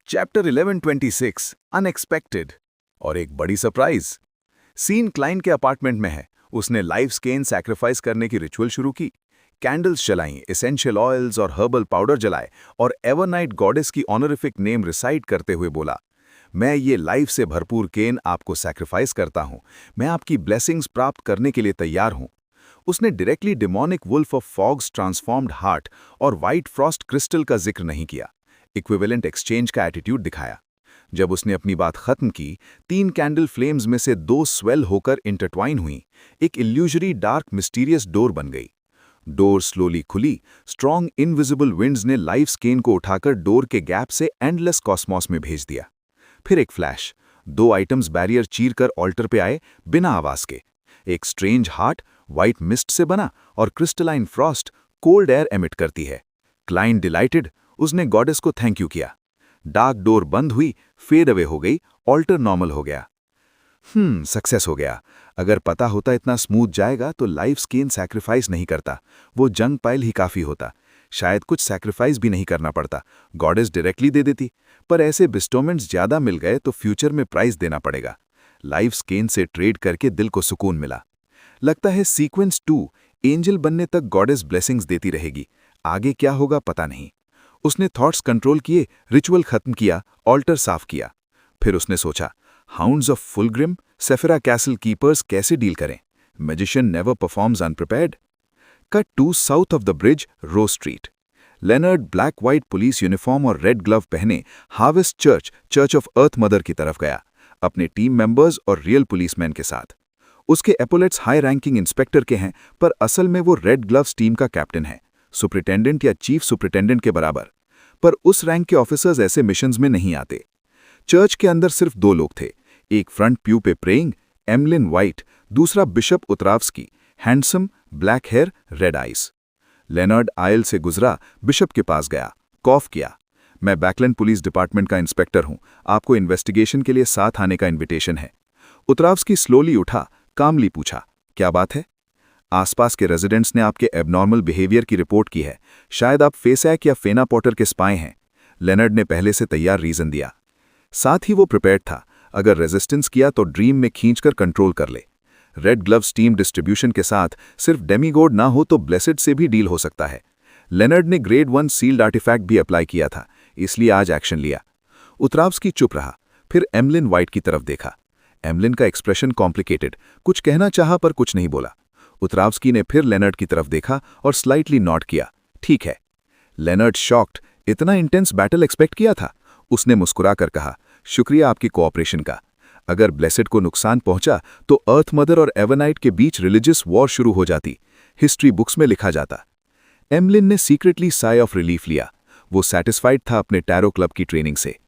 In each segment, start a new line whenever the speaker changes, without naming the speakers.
Chapter 1126 unexpected. और एक बड़ी सरप्राइज। सीन क्लाइंट के अपार्टमेंट में है। उसने लाइफ स्केन सैक्रिफाइस करने की रिचुअल शुरू की। कैंडल्स जलाई, एसेंशियल ऑयल्स और हर्बल पाउडर जलाए और एवरनाइट गॉडेस की ऑनरिफिक नेम रिसाइट करते हुए बोला, मैं ये लाइफ से भरपूर केन आपको सैक्रिफाइस करता हूं। मैं आपकी ब्लेसिंग्स प्राप्त करने के लिए तैयार हूं। उसने directly demonic wolf of fogs transformed heart और व्हाइट फ्रॉस्ट क्रिस्टल का जिक्र नहीं किया। इक्विवेलेंट एक्सचेंज का एटीट्यूड दिखाया। जब उसने अपनी बात खत्म की, 3 कैंडल फ्लेम्स में से 2 स्वेल होकर इंटरट्वाइन हुई। एक इल्यूजरी डार्क मिस्टीरियस डोर बन गई। डोर स्लोली खुली। स्ट्रॉन्ग इनविजिबल विंड्स ने लाइफ स्केन को उठाकर डोर के गैप से एंडलेस कॉस्मॉस में भेज दिया। फिर एक फ्लैश। 2 आइटम्स बैरियर चीरकर ऑल्टर पे आए, बिना आवाज के। एक स्ट्रेंज हार्ट व्हाइट मिस्ट से बना और crystalline Frost cold air emit करती है। क्लाइंट डिलाइटेड, उसने गॉडेस को थैंक यू किया। डार्क डोर बंद हुई, फेड अवे हो गई, ऑल्टर नॉर्मल हो गया। सक्सेस हो गया। अगर पता होता इतना स्मूथ जाएगा तो लाइफ स्केन सैक्रिफाइस नहीं करता। वो जंग पाइल ही काफी होता। शायद कुछ सैक्रिफाइस भी नहीं करना पड़ता, गॉडेस डायरेक्टली दे देती। पर ऐसे बिस्टोमेंट्स ज्यादा मिल गए तो फ्यूचर में प्राइस देना पड़ेगा। लाइफ स्केन से ट्रेड करके दिल को सुकून मिला। लगता है सीक्वेंस 2 एंजल बनने तक गॉडेस ब्लेसिंग्स देती रहेगी। आगे क्या होगा पता नहीं। उसने थॉट्स कंट्रोल किए, रिचुअल खत्म किया, ऑल्टर साफ किया। फिर उसने सोचा, hounds of Fulgrim, Sefirah castle keepers कैसे डील करें? Magician never performs unprepared. Cut to south of the bridge, row street. Leonard black white police uniform और रेड ग्लव पहने harvest church of earth mother की तरफ गया, अपने team members और real policeman के साथ। उसके एपोलेट्स हाई रैंकिंग इंस्पेक्टर के हैं, पर असल में वो रेड ग्लव्स टीम का कैप्टन है, सुपरिटेंडेंट या चीफ सुपरिटेंडेंट के बराबर। पर उस रैंक के ऑफिसर्स ऐसे मिशंस में नहीं आते। चर्च के अंदर सिर्फ 2 लोग थे। एक फ्रंट प्यू पे प्रेइंग, एमलिन वाइट। दूसरा bishop उतरावस्की, handsome, black hair, red eyes. Leonard oil से गुजरा, बिशप के पास गया, कॉफ किया। मैं बैकलैंड पुलिस डिपार्टमेंट का इंस्पेक्टर हूं, आपको इन्वेस्टिगेशन के लिए साथ आने का इन्विटेशन है। उतरावस्की स्लोली उठा, कामली पूछा, क्या बात है? आसपास के रेजिडेंट्स ने आपके एबनॉर्मल बिहेवियर की रिपोर्ट की है। शायद आप फेसैक या फेना पॉटर के स्पाई हैं। लेनर्ड ने पहले से तैयार रीजन दिया। साथ ही वो प्रिपेयर्ड था, अगर रेजिस्टेंस किया तो ड्रीम में खींचकर कंट्रोल कर ले। रेड ग्लव्स टीम डिस्ट्रीब्यूशन के साथ सिर्फ डेमीगॉड ना हो तो ब्लेसेड से भी डील हो सकता है। लेनर्ड ने ग्रेड 1 सील्ड आर्टिफैक्ट भी अप्लाई किया था, इसलिए आज एक्शन लिया। उतरावस्की चुप रहा, फिर एमलिन वाइट की तरफ देखा। एमलिन का एक्सप्रेशन कॉम्प्लिकेटेड, कुछ कहना चाहा पर कुछ नहीं बोला। उतरावस्की ने फिर लेनर्ड की तरफ देखा और स्लाइटली नॉट किया, ठीक है। लेनर्ड शॉक्ड, इतना इंटेंस बैटल एक्सपेक्ट किया था? उसने मुस्कुराकर कहा, शुक्रिया आपकी कोऑपरेशन का। अगर ब्लेसेड को नुकसान पहुंचा तो अर्थ मदर और एवरनाइट के बीच रिलीजियस वॉर शुरू हो जाती, हिस्ट्री बुक्स में लिखा जाता। एमलिन ने सीक्रेटली साई ऑफ रिलीफ लिया। वो सैटिस्फाइड था अपने टैरो क्लब की ट्रेनिंग से।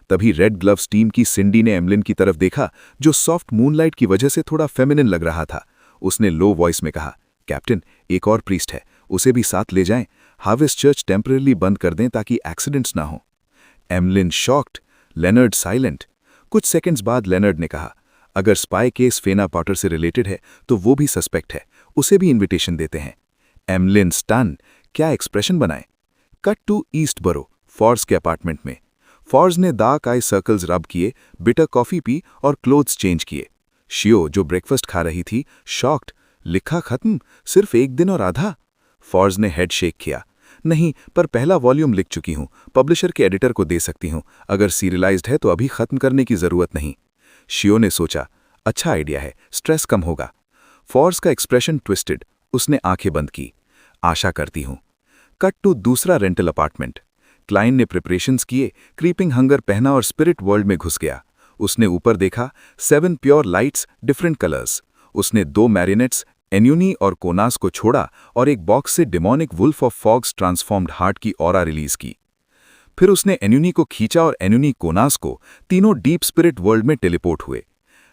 तभी रेड ग्लव्स टीम की सिंडी ने एमलिन की तरफ देखा, जो सॉफ्ट मूनलाइट की वजह से थोड़ा फेमिनिन लग रहा था। उसने लो वॉइस में कहा, कैप्टन, एक और प्रीस्ट है, उसे भी साथ ले जाएं। हार्वेस्ट चर्च टेम्पररी बंद कर दें ताकि एक्सीडेंट्स ना हो। Emlyn shocked, Leonard silent. कुछ सेकंड्स बाद लेनर्ड ने कहा, अगर स्पाई केस फेना पॉटर से रिलेटेड है तो वो भी सस्पेक्ट है, उसे भी इन्विटेशन देते हैं। एमलिन स्टन, क्या एक्सप्रेशन बनाए। कट टू ईस्ट बरो, फॉर्स के अपार्टमेंट में। फॉर्स ने डार्क आई सर्कल्स रब किए, बिटर कॉफी पी और क्लोथ्स चेंज किए। शियो, जो ब्रेकफास्ट खा रही थी, शॉक्ड, लिखा खत्म, सिर्फ 1 दिन और आधा। फॉर्स ने हेड शेक किया, नहीं, पर पहला वॉल्यूम लिख चुकी हूं, पब्लिशर के एडिटर को दे सकती हूं। अगर सीरियलाइज्ड है तो अभी खत्म करने की जरूरत नहीं। शियो ने सोचा, अच्छा आइडिया है, स्ट्रेस कम होगा। फॉर्स का एक्सप्रेशन ट्विस्टेड, उसने आंखें बंद की। आशा करती हूं। कट टू दूसरा रेंटल अपार्टमेंट। क्लाइंट ने प्रिपरेशंस किए, क्रीपिंग हंगर पहना और स्पिरिट वर्ल्ड में घुस गया। उसने ऊपर देखा, 7 प्योर लाइट्स, डिफरेंट कलर्स। उसने 2 मैरिनेट्स, एन्यूनी और कोनास को छोड़ा और एक बॉक्स से demonic wolf of fogs transformed heart की ऑरा रिलीज की। फिर उसने एन्यूनी को खींचा और एन्यूनी कोनास को, तीनों डीप स्पिरिट वर्ल्ड में टेलीपोर्ट हुए।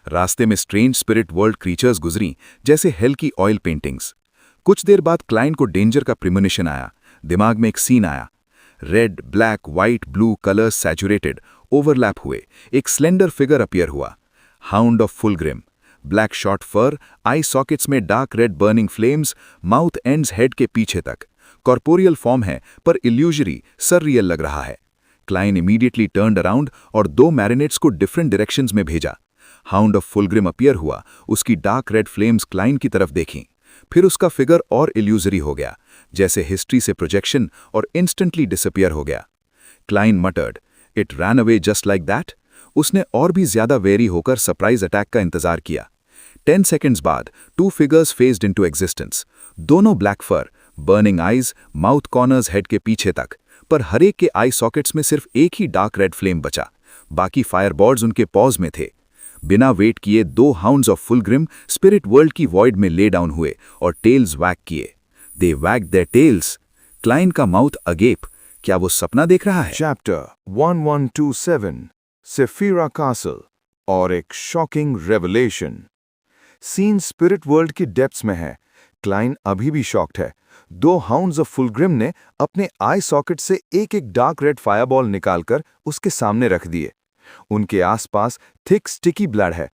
रास्ते में स्ट्रेंज स्पिरिट वर्ल्ड क्रीचर्स गुजरी, जैसे हेल की ऑयल पेंटिंग्स। कुछ देर बाद क्लाइंट को डेंजर का प्रिमोनिशन आया। दिमाग में एक सीन आया। Red, black, white, blue colours saturated, overlap हुए। एक स्लेंडर फिगर अपीयर हुआ। Hound of Fulgrim, black short fur, eye sockets में dark red burning flames, mouth ends head के पीछे तक। कॉर्पोरियल फॉर्म है पर इल्यूजरी, सर रियल लग रहा है। क्लाइन इमीडिएटली टर्न्ड अराउंड और 2 मैरिनेट्स को डिफरेंट डायरेक्शंस में भेजा। हाउंड ऑफ फुलग्रिम अपीयर हुआ, उसकी डार्क रेड फ्लेम्स क्लाइन की तरफ देखीं। फिर उसका फिगर और इल्यूजरी हो गया, जैसे हिस्ट्री से प्रोजेक्शन, और इंस्टेंटली डिसअपियर हो गया। Klein muttered, it ran away just like that. उसने और भी ज्यादा वेरी होकर सरप्राइज अटैक का इंतजार किया। 10 सेकेंड्स बाद 2 फिगर्स फेज्ड इनटू एग्जिस्टेंस। दोनों black fur, burning eyes, mouth corners head के पीछे तक, पर हर एक के आई सॉकेट्स में सिर्फ एक ही डार्क रेड फ्लेम बचा। बाकी फायरबॉल्स उनके पॉज में थे। बिना वेट किए 2 हाउंड्स ऑफ फुलग्रिम स्पिरिट वर्ल्ड की वॉइड में ले डाउन हुए और टेल्स वैग किए। दे वैग देयर टेल्स। क्लाइन का माउथ अगेप। क्या वो सपना देख रहा है?
चैप्टर 1127 सेफीरा कासल और एक shocking revelation. Scene spirit world की डेप्थ्स में है। क्लाइन अभी भी शॉक्ड है। 2 हाउंड्स ऑफ फुलग्रिम ने अपने आई सॉकेट से एक एक डार्क रेड फायरबॉल निकालकर उसके सामने रख दिए। उनके आसपास थिक स्टिकी ब्लड है।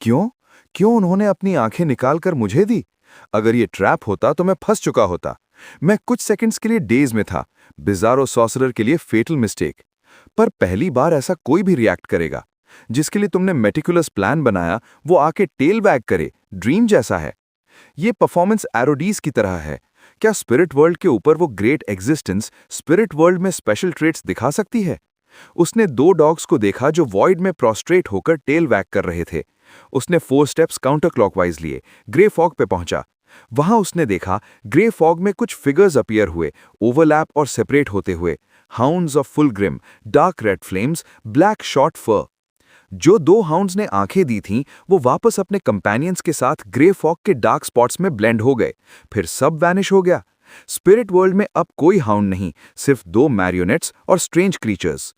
क्यों उन्होंने अपनी आंखें निकालकर मुझे दी? अगर ये ट्रैप होता तो मैं फंस चुका होता। मैं कुछ सेकंड्स के लिए डेज में था। बिजारो सॉर्सरर के लिए फेटल मिस्टेक। पर पहली बार ऐसा कोई भी रिएक्ट करेगा। जिसके लिए तुमने मेटिकुलस प्लान बनाया वो आके टेल वैग करे, ड्रीम जैसा है। ये परफॉर्मेंस एरोडीज की तरह है। क्या स्पिरिट वर्ल्ड के ऊपर वो ग्रेट एग्जिस्टेंस स्पिरिट वर्ल्ड में स्पेशल ट्रेट्स दिखा सकती है? उसने 2 डॉग्स को देखा जो वॉइड में प्रोस्ट्रेट होकर टेल वैग कर रहे थे। उसने 4 स्टेप्स काउंटर क्लॉकवाइज लिए, ग्रे फॉग पे पहुंचा। वहां उसने देखा ग्रे फॉग में कुछ फिगर्स अपीयर हुए, ओवरलैप और सेपरेट होते हुए। Hounds of Fulgrim, dark red flames, black short fur. जो 2 हाउंड्स ने आंखें दी थीं, वो वापस अपने कंपेनियंस के साथ ग्रे फॉग के डार्क स्पॉट्स में ब्लेंड हो गए। फिर सब वैनिश हो गया। स्पिरिट वर्ल्ड में अब कोई हाउंड नहीं, सिर्फ 2 मैरियोनेट्स और स्ट्रेंज क्रीचर्स।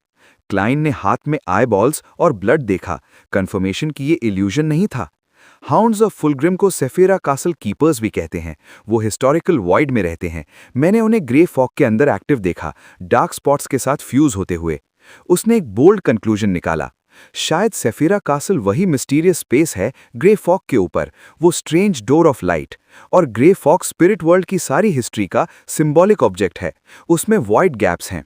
क्लाइन ने हाथ में आईबॉल्स और ब्लड देखा, कंफर्मेशन की ये इल्यूजन नहीं था। हाउंड्स ऑफ फुलग्रिम को सेफीरा कासल कीपर्स भी कहते हैं। वो हिस्टोरिकल वॉइड में रहते हैं। मैंने उन्हें ग्रे फॉग के अंदर एक्टिव देखा, डार्क स्पॉट्स के साथ फ्यूज होते हुए। उसने एक बोल्ड कंक्लूजन निकाला। शायद सेफीरा कासल वही मिस्टीरियस स्पेस है ग्रे फॉग के ऊपर, वो स्ट्रेंज डोर ऑफ लाइट। और ग्रे फॉग स्पिरिट वर्ल्ड की सारी हिस्ट्री का सिंबॉलिक ऑब्जेक्ट है। उसमें वॉइड गैप्स हैं।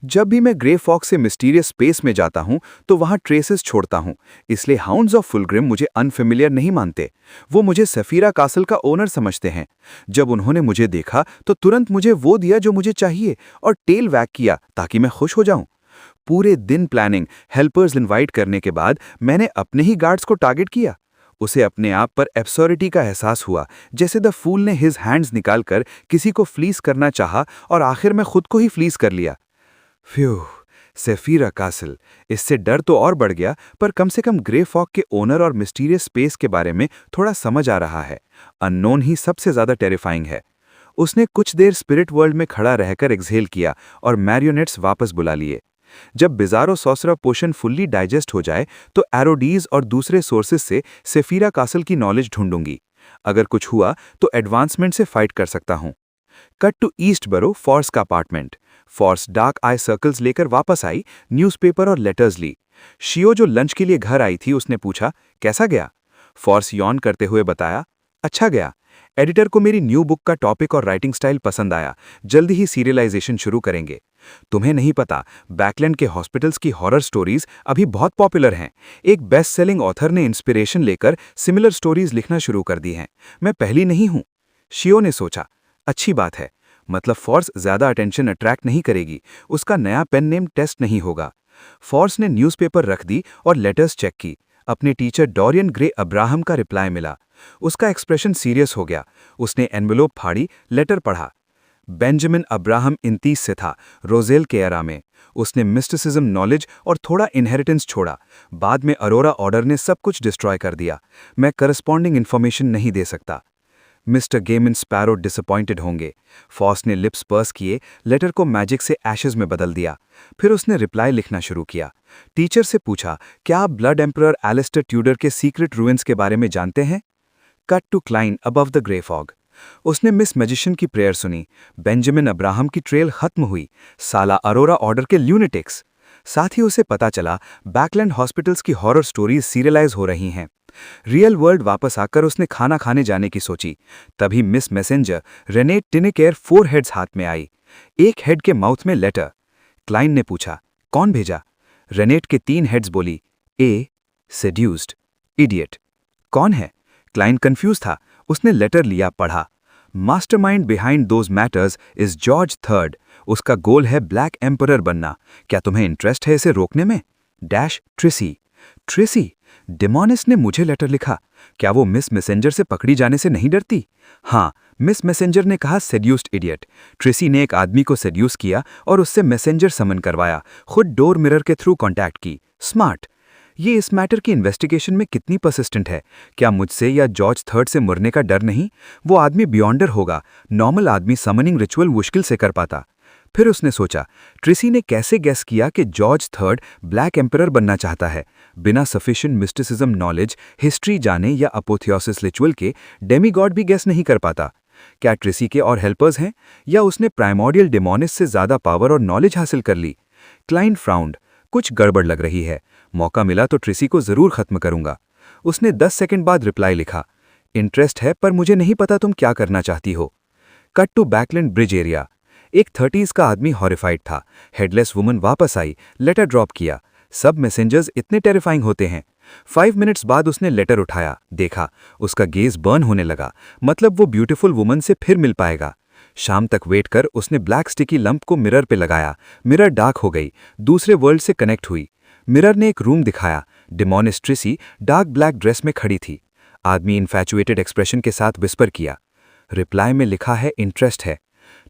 जब भी मैं ग्रे फॉग से मिस्टीरियस स्पेस में जाता हूं तो वहां ट्रेसेस छोड़ता हूं। इसलिए हाउंड्स ऑफ फुलग्रिम मुझे अनफेमिलियर नहीं मानते। वो मुझे सेफीरा कासल का ओनर समझते हैं। जब उन्होंने मुझे देखा तो तुरंत मुझे वो दिया जो मुझे चाहिए और टेल वैग किया ताकि मैं खुश हो जाऊं। पूरे दिन प्लानिंग, हेल्पर्स इनवाइट करने के बाद मैंने अपने ही गार्ड्स को टारगेट किया। उसे अपने आप पर एब्सर्डिटी का एहसास हुआ, जैसे द फूल ने हिज हैंड्स निकालकर किसी को फ्लीस करना चाहा और आखिर में खुद को ही फ्लीस कर लिया। Phew, Sefirah Castle. इससे डर तो और बढ़ गया, पर कम से कम ग्रे फॉग के ओनर और मिस्टीरियस स्पेस के बारे में थोड़ा समझ आ रहा है। अननोन ही सबसे ज्यादा टेरिफाइंग है। उसने कुछ देर स्पिरिट वर्ल्ड में खड़ा रहकर एक्सहेल किया और मैरियोनेट्स वापस बुला लिए। जब बिजारो सॉर्सरर पोशन फुल्ली डाइजेस्ट हो जाए तो एरोडीज और दूसरे सोर्सेज से सेफीरा कासल की नॉलेज ढूंढूंगी। अगर कुछ हुआ तो एडवांसमेंट से फाइट कर सकता हूं। कट टू ईस्ट बरो फॉर्स का अपार्टमेंट। फॉर्स डार्क आई सर्कल्स लेकर वापस आई, न्यूज़पेपर और लेटर्स ली। शियो जो लंच के लिए घर आई थी उसने पूछा, कैसा गया? फॉर्स यॉन करते हुए बताया, अच्छा गया। एडिटर को मेरी न्यू बुक का टॉपिक और राइटिंग स्टाइल पसंद आया। जल्दी ही सीरियलाइजेशन शुरू करेंगे। तुम्हें नहीं पता, बैकलैंड के हॉस्पिटल्स की हॉरर स्टोरीज अभी बहुत पॉपुलर हैं। एक बेस्ट सेलिंग ऑथर ने इंस्पिरेशन लेकर सिमिलर स्टोरीज लिखना शुरू कर दी हैं। मैं पहली नहीं हूं। शियो ने सोचा, अच्छी बात है। मतलब फॉर्स ज्यादा अटेंशन अट्रैक्ट नहीं करेगी। उसका नया पेन नेम टेस्ट नहीं होगा। फॉर्स ने न्यूज़पेपर रख दी और लेटर्स चेक की। अपने टीचर डोरियन ग्रे अब्राहम का रिप्लाई मिला। उसका एक्सप्रेशन सीरियस हो गया। उसने एनवेलोप फाड़ी, लेटर पढ़ा। बेंजामिन अब्राहम 29 से था, रोजेल केयरा में। उसने मिस्टिसिज्म नॉलेज और थोड़ा इनहेरिटेंस छोड़ा। बाद में अरोरा ऑर्डर ने सब कुछ डिस्ट्रॉय कर दिया। मैं करस्पॉन्डिंग इन्फॉर्मेशन नहीं दे सकता। मिस्टर गेमन स्पैरो डिसअपॉइंटेड होंगे। फॉस ने लिप्स पर्स किए, लेटर को मैजिक से एशेज में बदल दिया। फिर उसने रिप्लाई लिखना शुरू किया। टीचर से पूछा, क्या आप ब्लड एम्परर एलिस्टर ट्यूडर के सीक्रेट रूइंस के बारे में जानते हैं? Cut to Klein above the grey fog. उसने मिस मैजिशियन की प्रेयर सुनी। बेंजामिन अब्राहम की ट्रेल खत्म हुई। साला अरोरा ऑर्डर के ल्यूनेटिक्स। साथ ही उसे पता चला बैकलैंड हॉस्पिटल्स की हॉरर स्टोरीज सीरियलाइज हो रही हैं। रियल वर्ल्ड वापस आकर उसने खाना खाने जाने की सोची। तभी मिस मैसेंजर रेनेट टिनेकेयर 4 हेड्स हाथ में आई। एक हेड के माउथ में लेटर। क्लाइन ने पूछा,
कौन भेजा? रेनेट के 3 हेड्स बोली। ए, सेड्यूस्ड, इडियट। कौन है? क्लाइंट कंफ्यूज था। उसने लेटर लिया, पढ़ा। Mastermind behind those matters is George third. उसका गोल है ब्लैक एम्परर बनना। क्या तुम्हें इंटरेस्ट है इसे रोकने में? डैश ट्रिसी। ट्रिसी? डेमोनिस ने मुझे लेटर लिखा। क्या वो मिस मैसेंजर से पकड़ी जाने से नहीं डरती? हाँ, मिस मैसेंजर ने कहा सेड्यूस्ड इडियट। ट्रिसी ने एक आदमी को सेड्यूस किया और उससे मैसेंजर समन करवाया, खुद डोर मिरर के थ्रू कांटेक्ट की। स्मार्ट। ये इस मैटर की इन्वेस्टिगेशन में कितनी परसिस्टेंट है? क्या मुझसे या जॉर्ज थर्ड से मरने का डर नहीं? वो आदमी बियॉन्डर होगा। नॉर्मल आदमी समनिंग रिचुअल मुश्किल से कर पाता। फिर उसने सोचा, ट्रिसी ने कैसे गेस किया कि जॉर्ज थर्ड ब्लैक एम्परर बनना चाहता है? बिना सफिशिएंट मिस्टिसिज्म नॉलेज, हिस्ट्री जाने या अपोथियोसिस रिचुअल के डेमीगॉड भी गेस नहीं कर पाता। क्या ट्रिसी के और हेल्पर्स हैं, या उसने प्राइमोर्डियल डेमोनिस से ज्यादा पावर और नॉलेज हासिल कर ली? Client frowned. कुछ गड़बड़ लग रही है। मौका मिला तो ट्रिसी को जरूर खत्म करूंगा। उसने 10 सेकंड बाद रिप्लाई लिखा, इंटरेस्ट है पर मुझे नहीं पता तुम क्या करना चाहती हो। Cut to Backlund bridge area. एक 30s का आदमी हॉरिफाइड था। हेडलेस वुमन वापस आई, लेटर ड्रॉप किया। सब मैसेंजर्स इतने टेरिफाइंग होते हैं। 5 मिनट्स बाद उसने लेटर उठाया, देखा। उसका गेज बर्न होने लगा। मतलब वो ब्यूटीफुल वुमन से फिर मिल पाएगा। शाम तक वेट कर उसने ब्लैक स्टिकी लंप को मिरर पे लगाया। मिरर डार्क हो गई, दूसरे वर्ल्ड से कनेक्ट हुई। मिरर ने एक रूम दिखाया। डेमोनिस ट्रिसी डार्क ब्लैक ड्रेस में खड़ी थी। आदमी इन्फैचुएटेड एक्सप्रेशन के साथ विस्पर किया। रिप्लाई में लिखा है इंटरेस्ट है।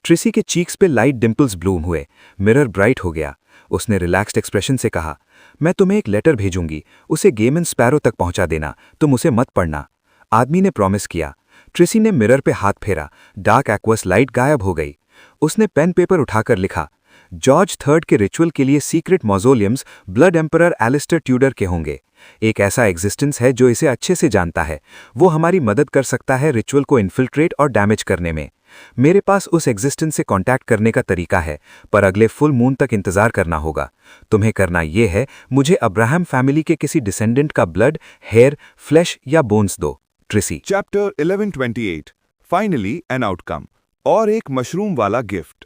ट्रिसी के चीक्स पे लाइट डिंपल्स ब्लूम हुए। मिरर ब्राइट हो गया। उसने रिलैक्स्ड एक्सप्रेशन से कहा, मैं तुम्हें एक लेटर भेजूंगी, उसे गेम एंड स्पैरो तक पहुंचा देना, तुम उसे मत पढ़ना। आदमी ने प्रॉमिस किया। ट्रिसी ने मिरर पे हाथ फेरा। डार्क एक्वस लाइट गायब हो गई। उसने पेन पेपर उठाकर लिखा, जॉर्ज थर्ड के रिचुअल के लिए secret mausoleums blood emperor Alista Tudor के होंगे। एक ऐसा एग्जिस्टेंस है जो इसे अच्छे से जानता है। वो हमारी मदद कर सकता है रिचुअल को इन्फिल्ट्रेट और डैमेज करने में। मेरे पास उस एग्जिस्टेंस से कांटेक्ट करने का तरीका है, पर अगले फुल मून तक इंतजार करना होगा। तुम्हें करना यह है, मुझे अब्राहम फैमिली के किसी डिसेंडेंट का ब्लड, हेयर, फ्लैश या बोन्स दो। ट्रिसी।
चैप्टर 1128 फाइनली एन आउटकम और एक मशरूम वाला गिफ्ट।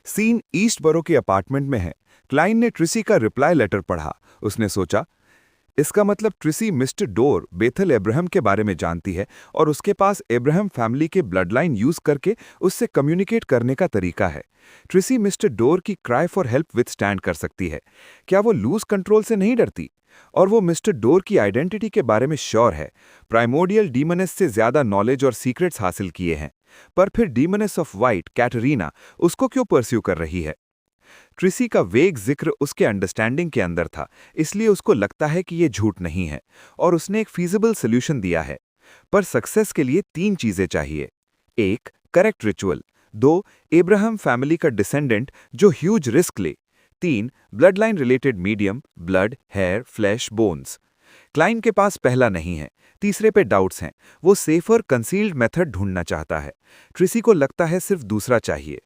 सीन ईस्ट बरो के अपार्टमेंट में है। क्लाइंट ने ट्रिसी का रिप्लाई लेटर पढ़ा। उसने सोचा, इसका मतलब ट्रिसी मिस्टर डोर बेथल एब्राहम के बारे में जानती है और उसके पास एब्राहम फैमिली के ब्लड लाइन यूज करके उससे कम्युनिकेट करने का तरीका है। ट्रिसी मिस्टर डोर की क्राई फॉर हेल्प विथस्टैंड कर सकती है। क्या वो लूज कंट्रोल से नहीं डरती? और वो मिस्टर डोर की आइडेंटिटी के बारे में श्योर है। प्राइमोर्डियल डीमनेस से ज्यादा नॉलेज और सीक्रेट्स हासिल किए हैं। पर फिर डीमनेस ऑफ वाइट कैटरीना उसको क्यों परस्यू कर रही है? ट्रिसी का वेग जिक्र उसके अंडरस्टैंडिंग के अंदर था, इसलिए उसको लगता है कि ये झूठ नहीं है और उसने एक फीजिबल सोल्यूशन दिया है। पर सक्सेस के लिए 3 चीजें चाहिए। 1. Correct ritual. 2. एब्राहम फैमिली का डिसेंडेंट जो ह्यूज रिस्क ले। 3. Blood line related medium, blood, hair, flesh, bones. Client के पास पहला नहीं है, तीसरे पे डाउट्स हैं। वो सेफर कंसील्ड मेथड ढूंढना चाहता है। ट्रिसी को लगता है सिर्फ दूसरा चाहिए।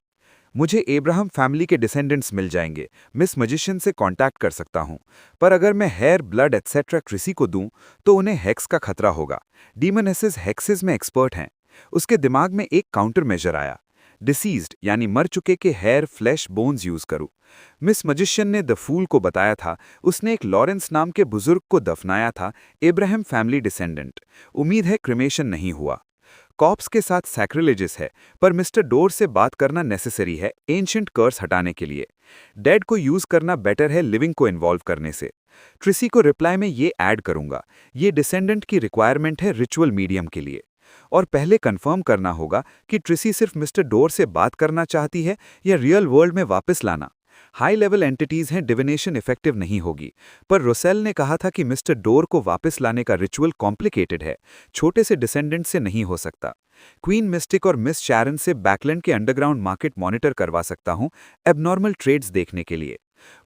मुझे एब्राहम फैमिली के डिसेंडेंट्स मिल जाएंगे, मिस मजिशियन से कांटेक्ट कर सकता हूं। पर अगर मैं हेयर, ब्लड एटसेट्रा ट्रिसी को दूं तो उन्हें हेक्स का खतरा होगा। डीमनेसेस हेक्सेस में एक्सपर्ट हैं। उसके दिमाग में एक काउंटर मेजर आया। डिसीज्ड यानी मर चुके के हेयर, फ्लैश, बोन्स यूज करूं। मिस मजिशियन ने द फूल को बताया था उसने एक लॉरेंस नाम के बुजुर्ग को दफनाया था, एब्राहम फैमिली डिसेंडेंट। उम्मीद है क्रिमेशन नहीं हुआ। कॉप्स के साथ सैक्रिलेजिस है, पर मिस्टर डोर से बात करना नेसेसरी है एंशिएंट कर्स हटाने के लिए। डेड को यूज करना बेटर है लिविंग को इन्वॉल्व करने से। ट्रिसी को रिप्लाई में ये ऐड करूंगा, ये डिसेंडेंट की रिक्वायरमेंट है रिचुअल मीडियम के लिए। और पहले कंफर्म करना होगा कि ट्रिसी सिर्फ मिस्टर डोर से बात करना चाहती है या रियल वर्ल्ड में वापस लाना। हाई लेवल एंटिटीज हैं, डिविनेशन इफेक्टिव नहीं होगी। पर रोसेल ने कहा था कि मिस्टर डोर को वापस लाने का रिचुअल कॉम्प्लिकेटेड है, छोटे से डिसेंडेंट से नहीं हो सकता। क्वीन मिस्टिक और मिस शैरन से बैकलैंड के अंडरग्राउंड मार्केट मॉनिटर करवा सकता हूं एबनॉर्मल ट्रेड्स देखने के लिए।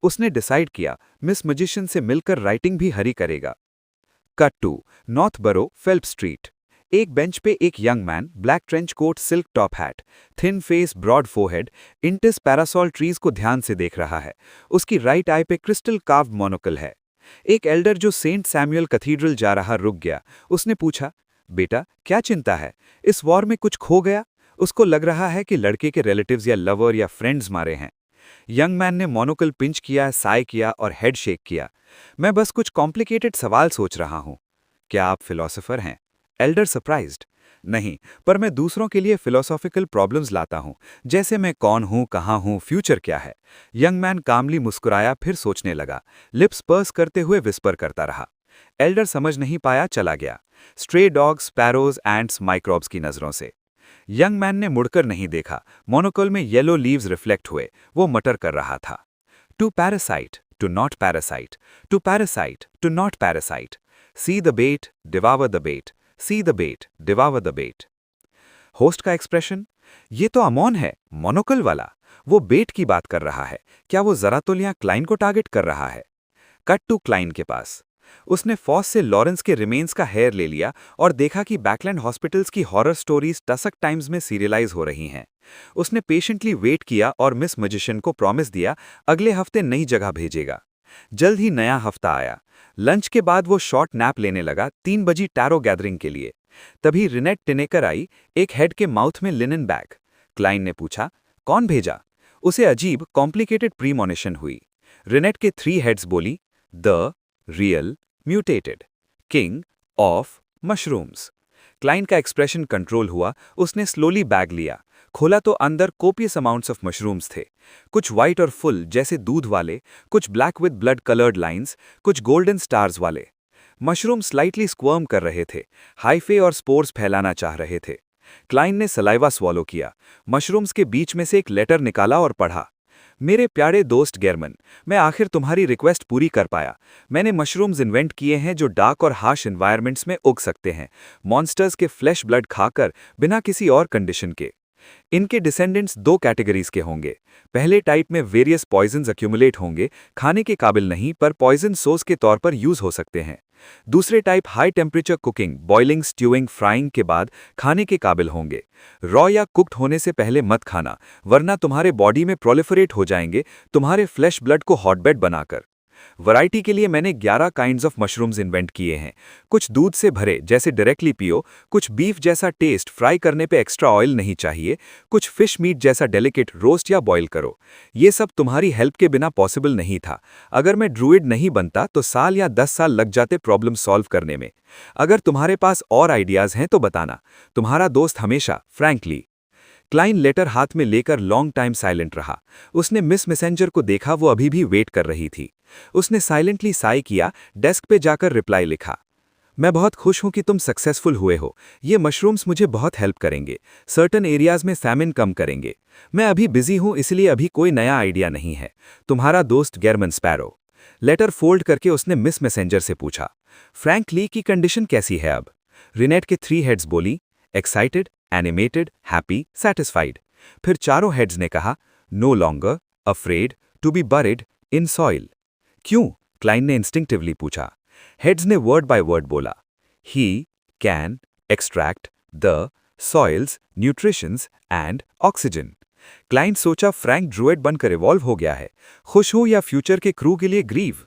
उसने डिसाइड किया मिस मजिशियन से मिलकर राइटिंग भी हरी करेगा। कट टू नॉर्थ बरो, फेल्प स्ट्रीट। एक बेंच पे एक young man, black trench coat, silk top hat, thin face, broad forehead, Intis parasol trees को ध्यान से देख रहा है। उसकी राइट आई पे क्रिस्टल कार्व्ड मोनोकल है। एक एल्डर जो सेंट सैमुअल कैथीड्रल जा रहा रुक गया। उसने पूछा, बेटा क्या चिंता है? इस वॉर में कुछ खो गया? उसको लग रहा है कि लड़के के रिलेटिव्स या लवर या फ्रेंड्स मारे हैं।
यंग मैन ने मोनोकल पिंच किया, साय किया और हेड शेक किया। मैं बस कुछ कॉम्प्लिकेटेड सवाल सोच रहा हूँ। क्या आप फिलोसोफर हैं? Elder surprised. नहीं, पर मैं दूसरों के लिए फिलोसॉफिकल प्रॉब्लम्स लाता हूँ, जैसे मैं कौन हूँ, कहाँ हूँ, फ्यूचर क्या है। यंग मैन कामली मुस्कुराया, फिर सोचने लगा। लिप्स पर्स करते हुए विस्पर करता रहा। एल्डर समझ नहीं पाया, चला गया। Stray dogs, sparrows, ants, microbes की नजरों से। यंग मैन ने मुड़कर नहीं देखा। मोनोकल में येलो लीव्स रिफ्लेक्ट हुए। वो मटर कर रहा था। To parasite, to not parasite, to parasite, to not parasite. See the bait, devour the bait, see the bait, devour the bait. Host का एक्सप्रेशन, ये तो अमोन है, मोनोकल वाला। वो बेट की बात कर रहा है। क्या वो जरा तो लिया क्लाइन को टारगेट कर रहा है? कट टू क्लाइन के पास। उसने फॉस से लॉरेंस के रिमेन्स का हेयर ले लिया और देखा कि बैकलैंड हॉस्पिटल्स की हॉरर स्टोरीज टसक टाइम्स में सीरियलाइज हो रही हैं। उसने पेशेंटली वेट किया और मिस मैजिशियन को प्रॉमिस दिया अगले हफ्ते नई जगह भेजेगा। जल्द ही नया हफ्ता आया। लंच के बाद वो शॉर्ट नैप लेने लगा 3 बजी टैरो गैदरिंग के लिए। तभी रिनेट टिनेकर आई, एक हेड के माउथ में लिनन बैग। क्लाइन ने पूछा, कौन भेजा? उसे अजीब कॉम्प्लिकेटेड प्रीमोनिशन हुई। रिनेट के 3 हेड्स बोली, the real mutated king of mushrooms. Klein का एक्सप्रेशन कंट्रोल हुआ। उसने स्लोली बैग लिया। खोला तो अंदर कोपियस अमाउंट्स ऑफ मशरूम्स थे। कुछ वाइट और फुल जैसे दूध वाले, कुछ black with blood coloured lines, कुछ गोल्डन स्टार्स वाले। मशरूम स्लाइटली स्क्वर्म कर रहे थे, हाइफे और स्पोर्स फैलाना चाह रहे थे। क्लाइन ने सलाइवा स्वॉलो किया। मशरूम्स के बीच में से एक लेटर निकाला और पढ़ा। मेरे प्यारे दोस्त गेरमन, मैं आखिर तुम्हारी रिक्वेस्ट पूरी कर पाया। मैंने मशरूम्स इन्वेंट किए हैं जो डार्क और हार्श एनवायरनमेंट्स में उग सकते हैं, मॉन्स्टर्स के फ्लैश ब्लड खाकर, बिना किसी और कंडीशन के। इनके डिसेंडेंट्स 2 कैटेगरीज के होंगे। पहले टाइप में वेरियस पॉइजन्स अक्यूमुलेट होंगे, खाने के काबिल नहीं पर पॉइजन सोर्स के तौर पर यूज हो सकते हैं। दूसरे type high temperature cooking, boiling, stewing, frying के बाद खाने के काबिल होंगे। रॉ या कुक्ड होने से पहले मत खाना, वरना तुम्हारे बॉडी में प्रोलिफरेट हो जाएंगे, तुम्हारे फ्लैश ब्लड को हॉटबेड बनाकर। वैरायटी के लिए मैंने 11 काइंड्स ऑफ मशरूम्स इन्वेंट किए हैं। कुछ दूध से भरे जैसे डायरेक्टली पियो, कुछ बीफ जैसा टेस्ट, फ्राई करने पे एक्स्ट्रा ऑयल नहीं चाहिए, कुछ फिश मीट जैसा डेलिकेट, रोस्ट या बॉयल करो। ये सब तुम्हारी हेल्प के बिना पॉसिबल नहीं था। अगर मैं ड्रूइड नहीं बनता तो साल या 10 साल लग जाते प्रॉब्लम सॉल्व करने में। अगर तुम्हारे पास और आइडियाज हैं तो बताना। तुम्हारा दोस्त हमेशा, फ्रैंकली। क्लाइन लेटर हाथ में लेकर लॉन्ग टाइम साइलेंट रहा। उसने मिस मैसेंजर को देखा, वो अभी भी वेट कर रही थी। उसने साइलेंटली साई किया, डेस्क पे जाकर रिप्लाई लिखा। मैं बहुत खुश हूं कि तुम सक्सेसफुल हुए हो। ये मशरूम्स मुझे बहुत हेल्प करेंगे। सर्टन एरियाज में फैमिन कम करेंगे। मैं अभी बिजी हूं, इसलिए अभी कोई नया आइडिया नहीं है। तुम्हारा दोस्त गेरमन स्पैरो। लेटर फोल्ड करके उसने मिस मैसेंजर से पूछा, फ्रैंक ली की कंडीशन कैसी है अब? रिनेट के 3 हेड्स बोली, एक्साइटेड, एनिमेटेड, हैप्पी, सैटिस्फाइड। फिर चारों हेड्स ने कहा, no longer, afraid, to be buried in soil. क्यों? क्लाइन ने इंस्टिंक्टिवली पूछा। हेड्स ने वर्ड बाय वर्ड बोला, he can extract the soil's nutritions and oxygen. Klein सोचा फ्रैंक ड्रूइड बनकर इवॉल्व हो गया है। खुश हो या फ्यूचर के क्रू के लिए ग्रीव।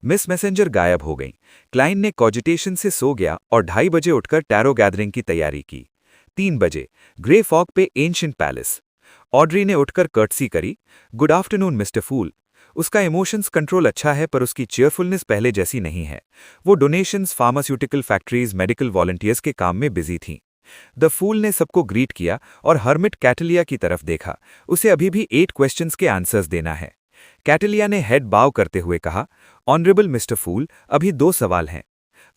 मिस मैसेंजर गायब हो गई। क्लाइन ने कॉजिटेशन से सो गया और 2:30 बजे उठकर टैरो गैदरिंग की तैयारी की। 3 बजे ग्रे फॉग पे एंशिएंट पैलेस। ऑड्री ने उठकर कर्टसी करी, गुड आफ्टरनून मिस्टर फूल। उसका इमोशंस कंट्रोल अच्छा है पर उसकी चेयरफुलनेस पहले जैसी नहीं है। वो donations, pharmaceutical factories, medical volunteers के काम में बिजी थी। द फूल ने सबको ग्रीट किया और हर्मिट कैटलिया की तरफ देखा। उसे अभी भी 8 क्वेश्चंस के आंसर्स देना है। कैटलिया ने हेड बाव करते हुए कहा, ऑनरेबल मिस्टर फूल, अभी 2 सवाल हैं।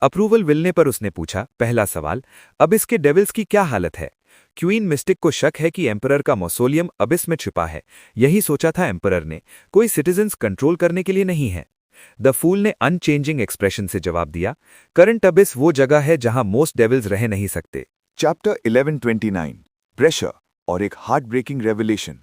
अप्रूवल मिलने पर उसने पूछा, पहला सवाल, अबिस के डेविल्स की क्या हालत है? क्वीन मिस्टिक को शक है कि एम्परर का मौसोलियम अबिस में छिपा है। यही सोचा था एम्परर ने, कोई सिटीजन्स कंट्रोल करने के लिए नहीं है। द फूल ने अनचेंजिंग एक्सप्रेशन से जवाब दिया, करंट अबिस वो जगह है जहां मोस्ट डेविल्स रह नहीं सकते।
चैप्टर 1129 प्रेशर और एक heart breaking revelation.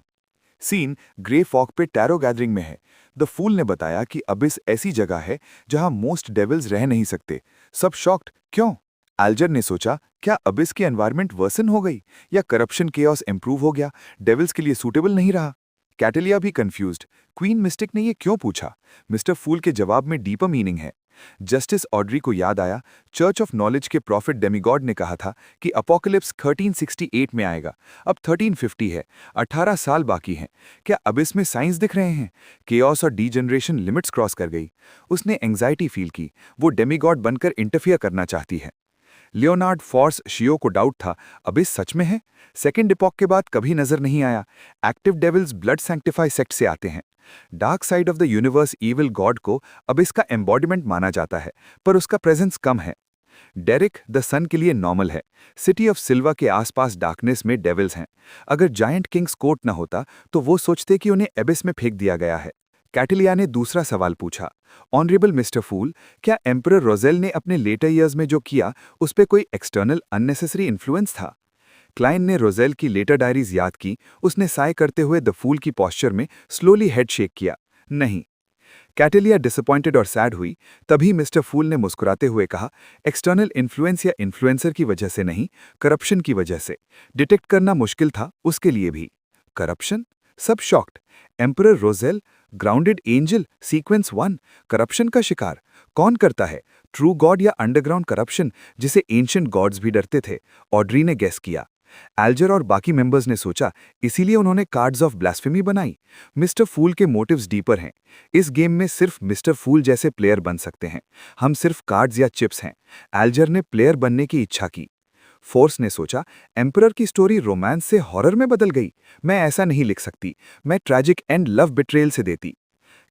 Scene grey fog पे टैरो गैदरिंग में है। द फूल ने बताया कि अबिस ऐसी जगह है जहां मोस्ट डेविल्स रह नहीं सकते। सब शॉक्ड, क्यों? एल्जर ने सोचा, क्या अबिस की एनवायरनमेंट वर्सन हो गई या करप्शन केओस इंप्रूव हो गया, डेविल्स के लिए सूटेबल नहीं रहा? कैटेलिया भी कंफ्यूज्ड, क्वीन मिस्टिक ने ये क्यों पूछा? मिस्टर फूल के जवाब में डीपर मीनिंग है। जस्टिस ऑड्री को याद आया, चर्च ऑफ नॉलेज के प्रॉफिट डेमिगॉड ने कहा था कि अपोकलिप्स 1368 में आएगा। अब 1350 है, 18 साल बाकी हैं। क्या अब इसमें साइंस दिख रहे हैं? केओस और डीजनरेशन लिमिट्स क्रॉस कर गई। उसने एंग्जाइटी फील की, वो डेमिगॉड बनकर इंटरफियर करना चाहती है। लियोनार्ड फॉर्स शियो को डाउट था, अबिस सच में है? सेकेंड इपॉक के बाद कभी नजर नहीं आया। Active devils blood sanctify sect से आते हैं। Dark side of the universe evil God को अब इसका एम्बॉडीमेंट माना जाता है, पर उसका प्रेजेंस कम है। डेरिक द सन के लिए नॉर्मल है। सिटी ऑफ सिल्वा के आसपास डार्कनेस में डेविल्स हैं। अगर जायंट किंग्स कोर्ट न होता तो वो सोचते कि उन्हें एबिस में फेंक दिया गया है। कैटिलिया ने दूसरा सवाल पूछा, ऑनरेबल मिस्टर फूल, क्या एम्परर रोजेल ने अपने लेटर ईयर्स में जो किया उस पर कोई एक्सटर्नल अननेसेसरी इन्फ्लुएंस था? क्लाइन ने रोजेल की लेटर डायरीज याद की। उसने साय करते हुए द फूल की पॉस्चर में स्लोली हेड शेक किया, नहीं। कैटिलिया डिसअपॉइंटेड और सैड हुई। तभी मिस्टर फूल ने मुस्कुराते हुए कहा, एक्सटर्नल इन्फ्लुएंस या इन्फ्लुएंसर की वजह से नहीं, करप्शन की वजह से। डिटेक्ट करना मुश्किल था उसके लिए भी। करप्शन? सब shocked. Emperor roselle, grounded angel, sequence 1, corruption का शिकार। कौन करता है? ट्रू गॉड या अंडरग्राउंड करप्शन, जिसे एंशिएंट गॉड्स भी डरते थे? ऑड्री ने गेस किया। एल्जर और बाकी मेंबर्स ने सोचा, इसीलिए उन्होंने कार्ड्स ऑफ ब्लास्फेमी बनाई। मिस्टर फूल के मोटिव्स डीपर हैं। इस गेम में सिर्फ मिस्टर फूल जैसे प्लेयर बन सकते हैं। हम सिर्फ कार्ड्स या चिप्स हैं। एल्जर ने प्लेयर बनने की इच्छा की। फोर्स ने सोचा, एम्परर की स्टोरी रोमांस से हॉरर में बदल गई। मैं ऐसा नहीं लिख सकती। मैं ट्रैजिक एंड लव बिट्रेयल से देती।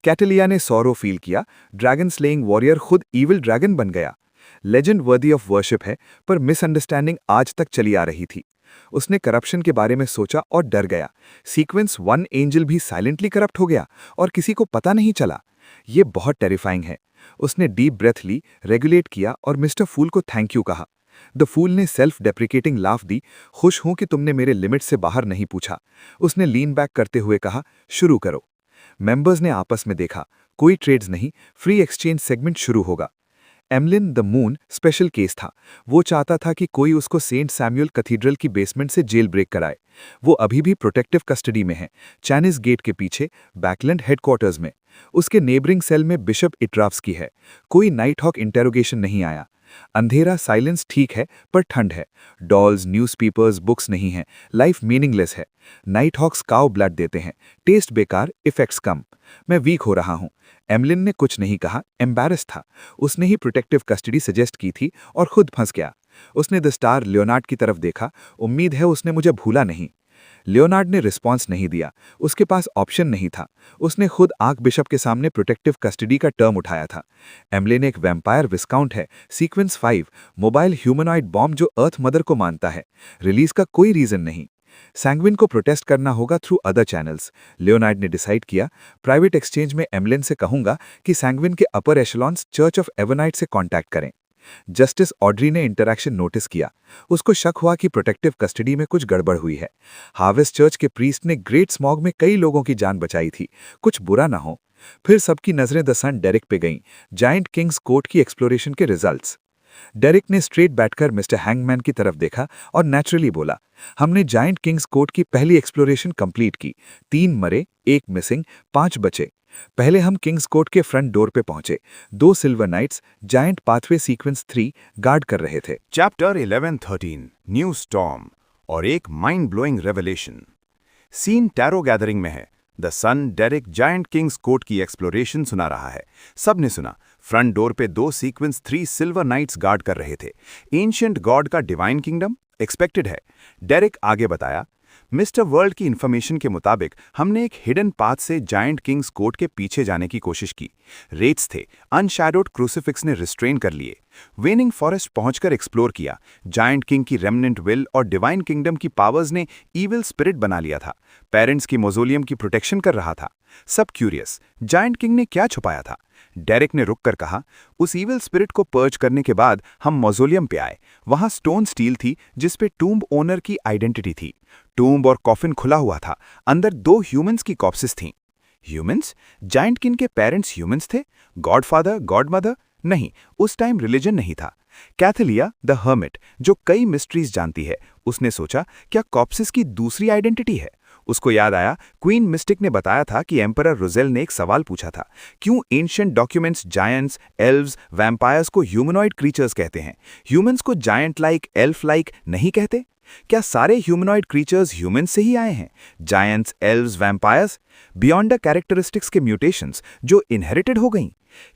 कैटिलिया ने सॉरो फील किया। ड्रैगन स्लेइंग वॉरियर खुद ईविल ड्रैगन बन गया। लेजेंड वर्दी ऑफ वर्शिप है, पर मिसअंडरस्टैंडिंग आज तक चली आ रही थी। उसने करप्शन के बारे में सोचा और डर गया। सीक्वेंस 1 एंजल भी साइलेंटली करप्ट हो गया और किसी को पता नहीं चला। ये बहुत टेरिफाइंग है। उसने डीप ब्रेथ ली, रेगुलेट किया और मिस्टर फूल को थैंक यू कहा। द फूल ने सेल्फ डेप्रिकेटिंग लाफ दी। खुश हूं कि तुमने मेरे लिमिट से बाहर नहीं पूछा। उसने लीन बैक करते हुए कहा, शुरू करो। मेंबर्स ने आपस में देखा, कोई ट्रेड्स नहीं, फ्री एक्सचेंज सेगमेंट शुरू होगा। Emlyn the moon special case था। वो चाहता था कि कोई उसको सेंट सैमुअल कैथीड्रल की बेसमेंट से जेल ब्रेक कराए। वो अभी भी प्रोटेक्टिव कस्टडी में है, चैनिस गेट के पीछे, बैकलैंड हेडक्वार्टर्स में। उसके नेबरिंग सेल में बिशप इट्राफ्स की है। कोई नाइट हॉक इंटेरोगेशन नहीं आया। अंधेरा साइलेंस ठीक है, पर ठंड है। डॉल्स, न्यूज़पेपर्स, बुक्स नहीं हैं। लाइफ मीनिंगलेस है। नाइट हॉक्स काव ब्लड देते हैं। टेस्ट बेकार, इफेक्ट्स कम। मैं वीक हो रहा हूं। एमलिन ने कुछ नहीं कहा, एम्बैरस था। उसने ही प्रोटेक्टिव कस्टडी सजेस्ट की थी और खुद फंस गया। उसने द स्टार लियोनार्ड की तरफ देखा। उम्मीद है उसने मुझे भूला नहीं। लियोनार्ड ने रिस्पॉन्स नहीं दिया। उसके पास ऑप्शन नहीं था। उसने खुद आर्क बिशप के सामने प्रोटेक्टिव कस्टडी का टर्म उठाया था। एमलिन एक वैम्पायर विस्काउंट है। सीक्वेंस 5, मोबाइल ह्यूमनॉइड बॉम्ब जो अर्थ मदर को मानता है। रिलीज का कोई रीजन नहीं। सैंग्विन को प्रोटेस्ट करना होगा थ्रू अदर चैनल्स। लियोनार्ड ने डिसाइड किया, प्राइवेट एक्सचेंज में एमलिन से कहूंगा कि सैंग्विन के अपर एशलॉन्स चर्च ऑफ एवनाइट से कांटेक्ट करें। जस्टिस ऑड्री ने इंटरैक्शन नोटिस किया। उसको शक हुआ कि प्रोटेक्टिव कस्टडी में कुछ गड़बड़ हुई है। हार्वेस्ट चर्च के प्रीस्ट ने ग्रेट स्मॉग में कई लोगों की जान बचाई थी, कुछ बुरा ना हो। फिर सबकी नजरें द सन डेरिक पे गईं, जायंट किंग्स कोर्ट की एक्सप्लोरेशन के रिजल्ट्स। डेरिक ने स्ट्रेट बैठकर मिस्टर हैंगमैन की तरफ देखा और नेचुरली बोला, हमने जायंट किंग्स कोर्ट की पहली एक्सप्लोरेशन कंप्लीट की। 3 मरे, 1 मिसिंग, 5 बचे। पहले हम किंग्स कोर्ट के फ्रंट डोर पे पहुंचे। 2 silver knights giant pathway sequence 3 guard कर रहे थे।
चैप्टर 11-13 न्यू स्टॉर्म और एक mind blowing revelation. Scene tarot gathering में है। The sun Derrick giant king's court की एक्सप्लोरेशन सुना रहा है। सबने सुना। फ्रंट डोर पे 2 सीक्वेंस 3 सिल्वर नाइट्स गार्ड कर रहे थे। एंशिएंट गॉड का डिवाइन किंगडम एक्सपेक्टेड है। डेरिक आगे बताया, मिस्टर वर्ल्ड की इन्फॉर्मेशन के मुताबिक हमने एक हिडन पाथ से जायंट किंग्स कोर्ट के पीछे जाने की कोशिश की। रेट्स थे, अनशैडोड क्रूसिफिक्स ने रिस्ट्रेन कर लिए। वेनिंग फॉरेस्ट पहुंचकर एक्सप्लोर किया। जायंट किंग की रेमनेंट विल और डिवाइन किंगडम की पावर्स ने ईविल स्पिरिट बना लिया था। पेरेंट्स की मौजोलियम की प्रोटेक्शन कर रहा था। सब क्यूरियस, जायंट किंग ने क्या छुपाया था? डेरिक ने रुककर कहा, उस ईविल स्पिरिट को पर्च करने के बाद हम मौजोलियम पे आए। वहां स्टोन स्टील थी जिस पे टूम्ब ओनर की आइडेंटिटी थी। टूम्ब और कॉफिन खुला हुआ था। अंदर 2 ह्यूमंस की कॉप्सेस थीं। ह्यूमंस? जायंट किंग के पेरेंट्स ह्यूमंस थे? Godfather, godmother? नहीं, उस टाइम रिलीजन नहीं था। कैथलिया द हर्मिट, जो कई मिस्ट्रीज जानती है, उसने सोचा क्या कॉप्सेस की दूसरी आइडेंटिटी है?
उसको याद आया क्वीन मिस्टिक ने बताया था कि एम्परर रोजेल ने एक सवाल पूछा था, क्यों ancient documents giants, elves, vampires को ह्यूमनॉइड क्रीचर्स कहते हैं, ह्यूमंस को जायंट लाइक, एल्फ लाइक नहीं कहते? क्या सारे ह्यूमनॉइड क्रीचर्स ह्यूमन से ही आए हैं? Giants, elves, vampires? Beyond the characteristics के म्यूटेशंस जो इनहेरिटेड हो गईं?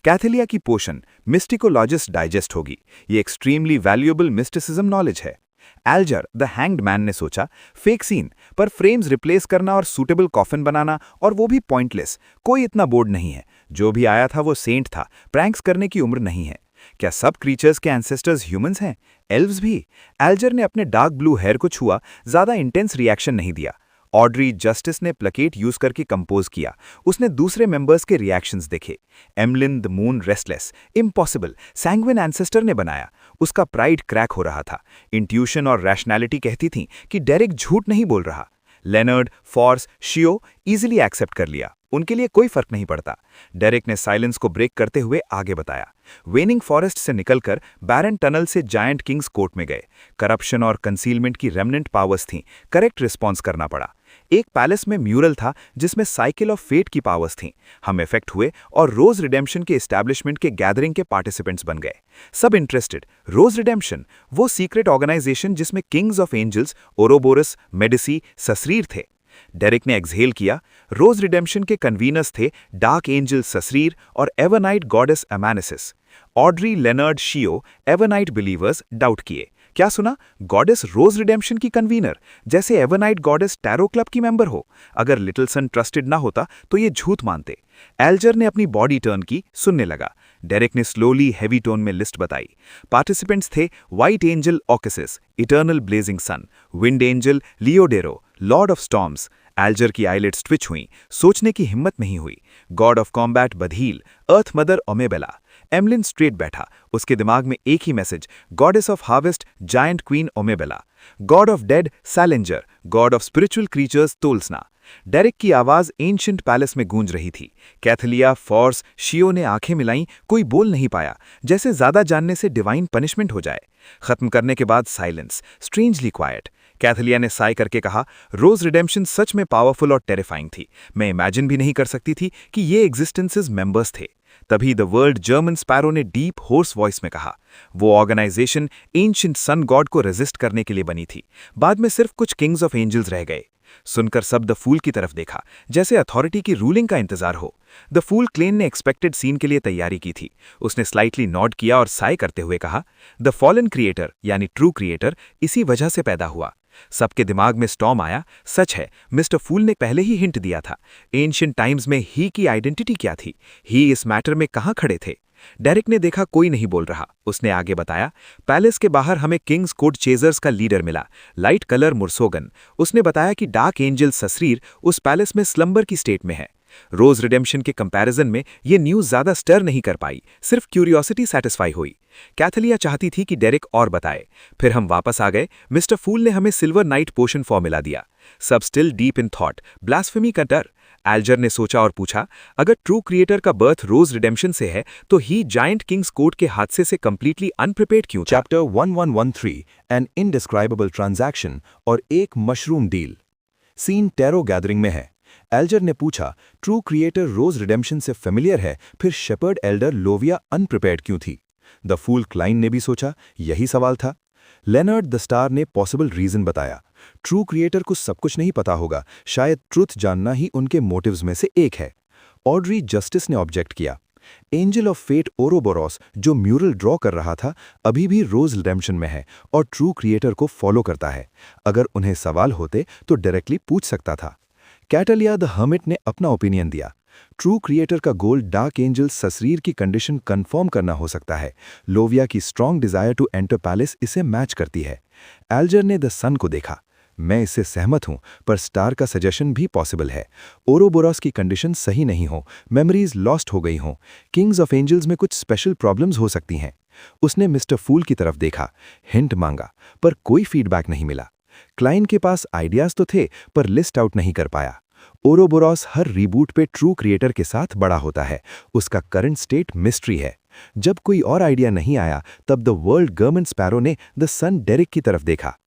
कैथलिया की पोशन मिस्टिकोलॉजिस्ट डाइजेस्ट होगी। ये एक्सट्रीमली वैल्यूएबल मिस्टिसिज्म नॉलेज है। एल्जर द हैंग्ड मैन ने सोचा, फेक सीन पर फ्रेम्स रिप्लेस करना और सूटेबल कॉफिन बनाना, और वो भी पॉइंटलेस, कोई इतना बोर्ड नहीं है। जो भी आया था वो सेंट था, प्रैंक्स करने की उम्र नहीं है। क्या सब क्रीचर्स के एंसेस्टर्स ह्यूमंस हैं? एल्व्स भी? एल्जर ने अपने डार्क ब्लू हेयर को छुआ, ज्यादा इंटेंस रिएक्शन नहीं दिया। ऑड्री जस्टिस ने प्लकेट यूज करके कंपोज किया। उसने दूसरे मेंबर्स के रिएक्शंस देखे। Emlyn the moon restless, impossible, sanguine ancestor ने बनाया। उसका प्राइड क्रैक हो रहा था। इंट्यूशन और रैशनैलिटी कहती थी कि डेरिक झूठ नहीं बोल रहा। लेनर्ड, फॉर्स, शियो इजीली एक्सेप्ट कर लिया। उनके लिए कोई फर्क नहीं पड़ता। डेरिक ने साइलेंस को ब्रेक करते हुए आगे बताया। वेनिंग फॉरेस्ट से निकलकर बैरन टनल से जायंट किंग्स कोर्ट में गए। करप्शन और कंसीलमेंट की रेमनेंट पावर्स थीं, करेक्ट रिस्पॉन्स करना पड़ा। एक पैलेस में म्यूरल था जिसमें साइकिल ऑफ फेट की पावर्स थीं। हम इफेक्ट हुए और रोज रिडेम्पशन के एस्टैब्लिशमेंट के गैदरिंग के पार्टिसिपेंट्स बन गए। सब इंटरेस्टेड। रोज रिडेम्पशन, वो सीक्रेट ऑर्गेनाइजेशन जिसमें किंग्स ऑफ एंजल्स, ओरोबोरस, मेडिसी, ससरीर थे। डेरिक ने एक्सहेल किया। रोज रिडेम्पशन के कन्वीनर्स थे डार्क एंजल ससरीर और Evernight goddess Amanises. Audrey, Leonard, Xio Evernight believers doubt किए। क्या सुना? गॉडेस रोज रिडेम्पशन की कन्वीनर, जैसे एवरनाइट गॉडेस टैरो क्लब की मेंबर हो। अगर लिटिल सन ट्रस्टेड ना होता तो ये झूठ मानते। एल्जर ने अपनी बॉडी टर्न की, सुनने लगा। डेरिक ने स्लोली हैवी टोन में लिस्ट बताई। पार्टिसिपेंट्स थे white angel Aucuses, eternal blazing sun, wind angel Leodero, lord of storms. Alger की आईलिड्स ट्विच हुई, सोचने की हिम्मत नहीं हुई। God of combat Badheil, earth mother Omebella. Emlyn straight बैठा, उसके दिमाग में एक ही message, goddess of harvest, giant queen Omebella. God of dead Salinger, god of spiritual creatures Tolsna. Derrick की आवाज एंशिएंट पैलेस में गूंज रही थी। कैथलिया, फॉर्स, शियो ने आंखें मिलाईं, कोई बोल नहीं पाया, जैसे ज्यादा जानने से डिवाइन पनिशमेंट हो जाए। खत्म करने के बाद साइलेंस, स्ट्रेंजली क्वाइट। कैथलिया ने साई करके कहा, रोज रिडेम्पशन सच में पावरफुल और टेरिफाइंग थी। मैं इमेजिन भी नहीं कर सकती थी कि ये एग्जिस्टेंसेस मेंबर्स थे। तभी द वर्ल्ड जर्मन स्पैरो ने डीप होर्स वॉइस में कहा, वो ऑर्गेनाइजेशन एंशिएंट सन गॉड को रेजिस्ट करने के लिए बनी थी। बाद में सिर्फ कुछ किंग्स ऑफ एंजल्स रह गए। सुनकर सब द फूल की तरफ देखा, जैसे अथॉरिटी की रूलिंग का इंतजार हो। द फूल क्लेन ने एक्सपेक्टेड सीन के लिए तैयारी की थी। उसने स्लाइटली नॉड किया और साय करते हुए कहा, द फॉलन क्रिएटर यानी ट्रू क्रिएटर इसी वजह से पैदा हुआ। सबके दिमाग में स्टॉर्म आया। सच है, मिस्टर फूल ने पहले ही हिंट दिया था। एंशिएंट टाइम्स में ही की आइडेंटिटी क्या थी? ही इस मैटर में कहां खड़े थे? डेरिक ने देखा कोई नहीं बोल रहा। उसने आगे बताया, पैलेस के बाहर हमें किंग्स कोड चेजर्स का लीडर मिला, लाइट कलर मुर्सोगन। उसने बताया कि डार्क एंजल ससरीर उस पैलेस में स्लंबर की स्टेट में है। रोज रिडेम्पशन के कंपैरिजन में ये न्यूज ज्यादा स्टर नहीं कर पाई, सिर्फ क्यूरियोसिटी सेटिस्फाई हुई। कैथलिया चाहती थी कि डेरिक और बताए। फिर हम वापस आ गए। मिस्टर फूल ने हमें सिल्वर नाइट पोशन फॉर्मूला दिया। सब still deep in thought, blasphemy का डर। एल्जर ने सोचा और पूछा, अगर ट्रू क्रिएटर का बर्थ रोज रिडेम्पशन से है तो ही जायंट किंग्स कोड के हादसे से कंप्लीटली अनप्रिपेयर्ड क्यों था?
चैप्टर 1113 एन इनडिस्क्राइबेबल ट्रांजैक्शन और एक mushroom deal. Scene tarot gathering में है। एल्जर ने पूछा, ट्रू क्रिएटर रोज रिडेम्पशन से फेमिलियर है, फिर शेपर्ड एल्डर लोविया अनप्रिपेयर्ड क्यों थी? द फूल क्लाइन ने भी सोचा, यही सवाल था। लेनर्ड द स्टार ने पॉसिबल रीजन बताया। ट्रू क्रिएटर को सब कुछ नहीं पता होगा, शायद ट्रुथ जानना ही उनके मोटिव्स में से एक है। ऑड्री जस्टिस ने ऑब्जेक्ट किया। एंजल ऑफ फेट ओरोबोरोस जो म्यूरल ड्रॉ कर रहा था अभी भी रोज रिडेम्पशन में है और ट्रू क्रिएटर को फॉलो करता है। अगर उन्हें सवाल होते तो डायरेक्टली पूछ सकता था। कैटलिया द हर्मिट ने अपना ओपिनियन दिया। ट्रू क्रिएटर का गोल डार्क एंजल ससरीर की कंडीशन कंफर्म करना हो सकता है। लोविया की strong desire to enter palace इसे मैच करती है। एल्जर ने द सन को देखा। मैं इससे सहमत हूं, पर स्टार का सजेशन भी पॉसिबल है। ओरोबोरॉस की कंडीशन सही नहीं हो, मेमोरीज लॉस्ट हो गई हों, किंग्स ऑफ एंजल्स में कुछ स्पेशल प्रॉब्लम्स हो सकती हैं। उसने मिस्टर फूल की तरफ देखा, हिंट मांगा, पर कोई फीडबैक नहीं मिला। क्लाइन के पास आइडियाज तो थे, पर लिस्ट आउट नहीं कर पाया। ओरोबोरॉस हर रीबूट पे ट्रू क्रिएटर के साथ बड़ा होता है। उसका करंट स्टेट मिस्ट्री है। जब कोई और आइडिया नहीं आया, तब द वर्ल्ड गवर्नमेंट स्पैरो ने द सन डेरिक की तरफ देखा।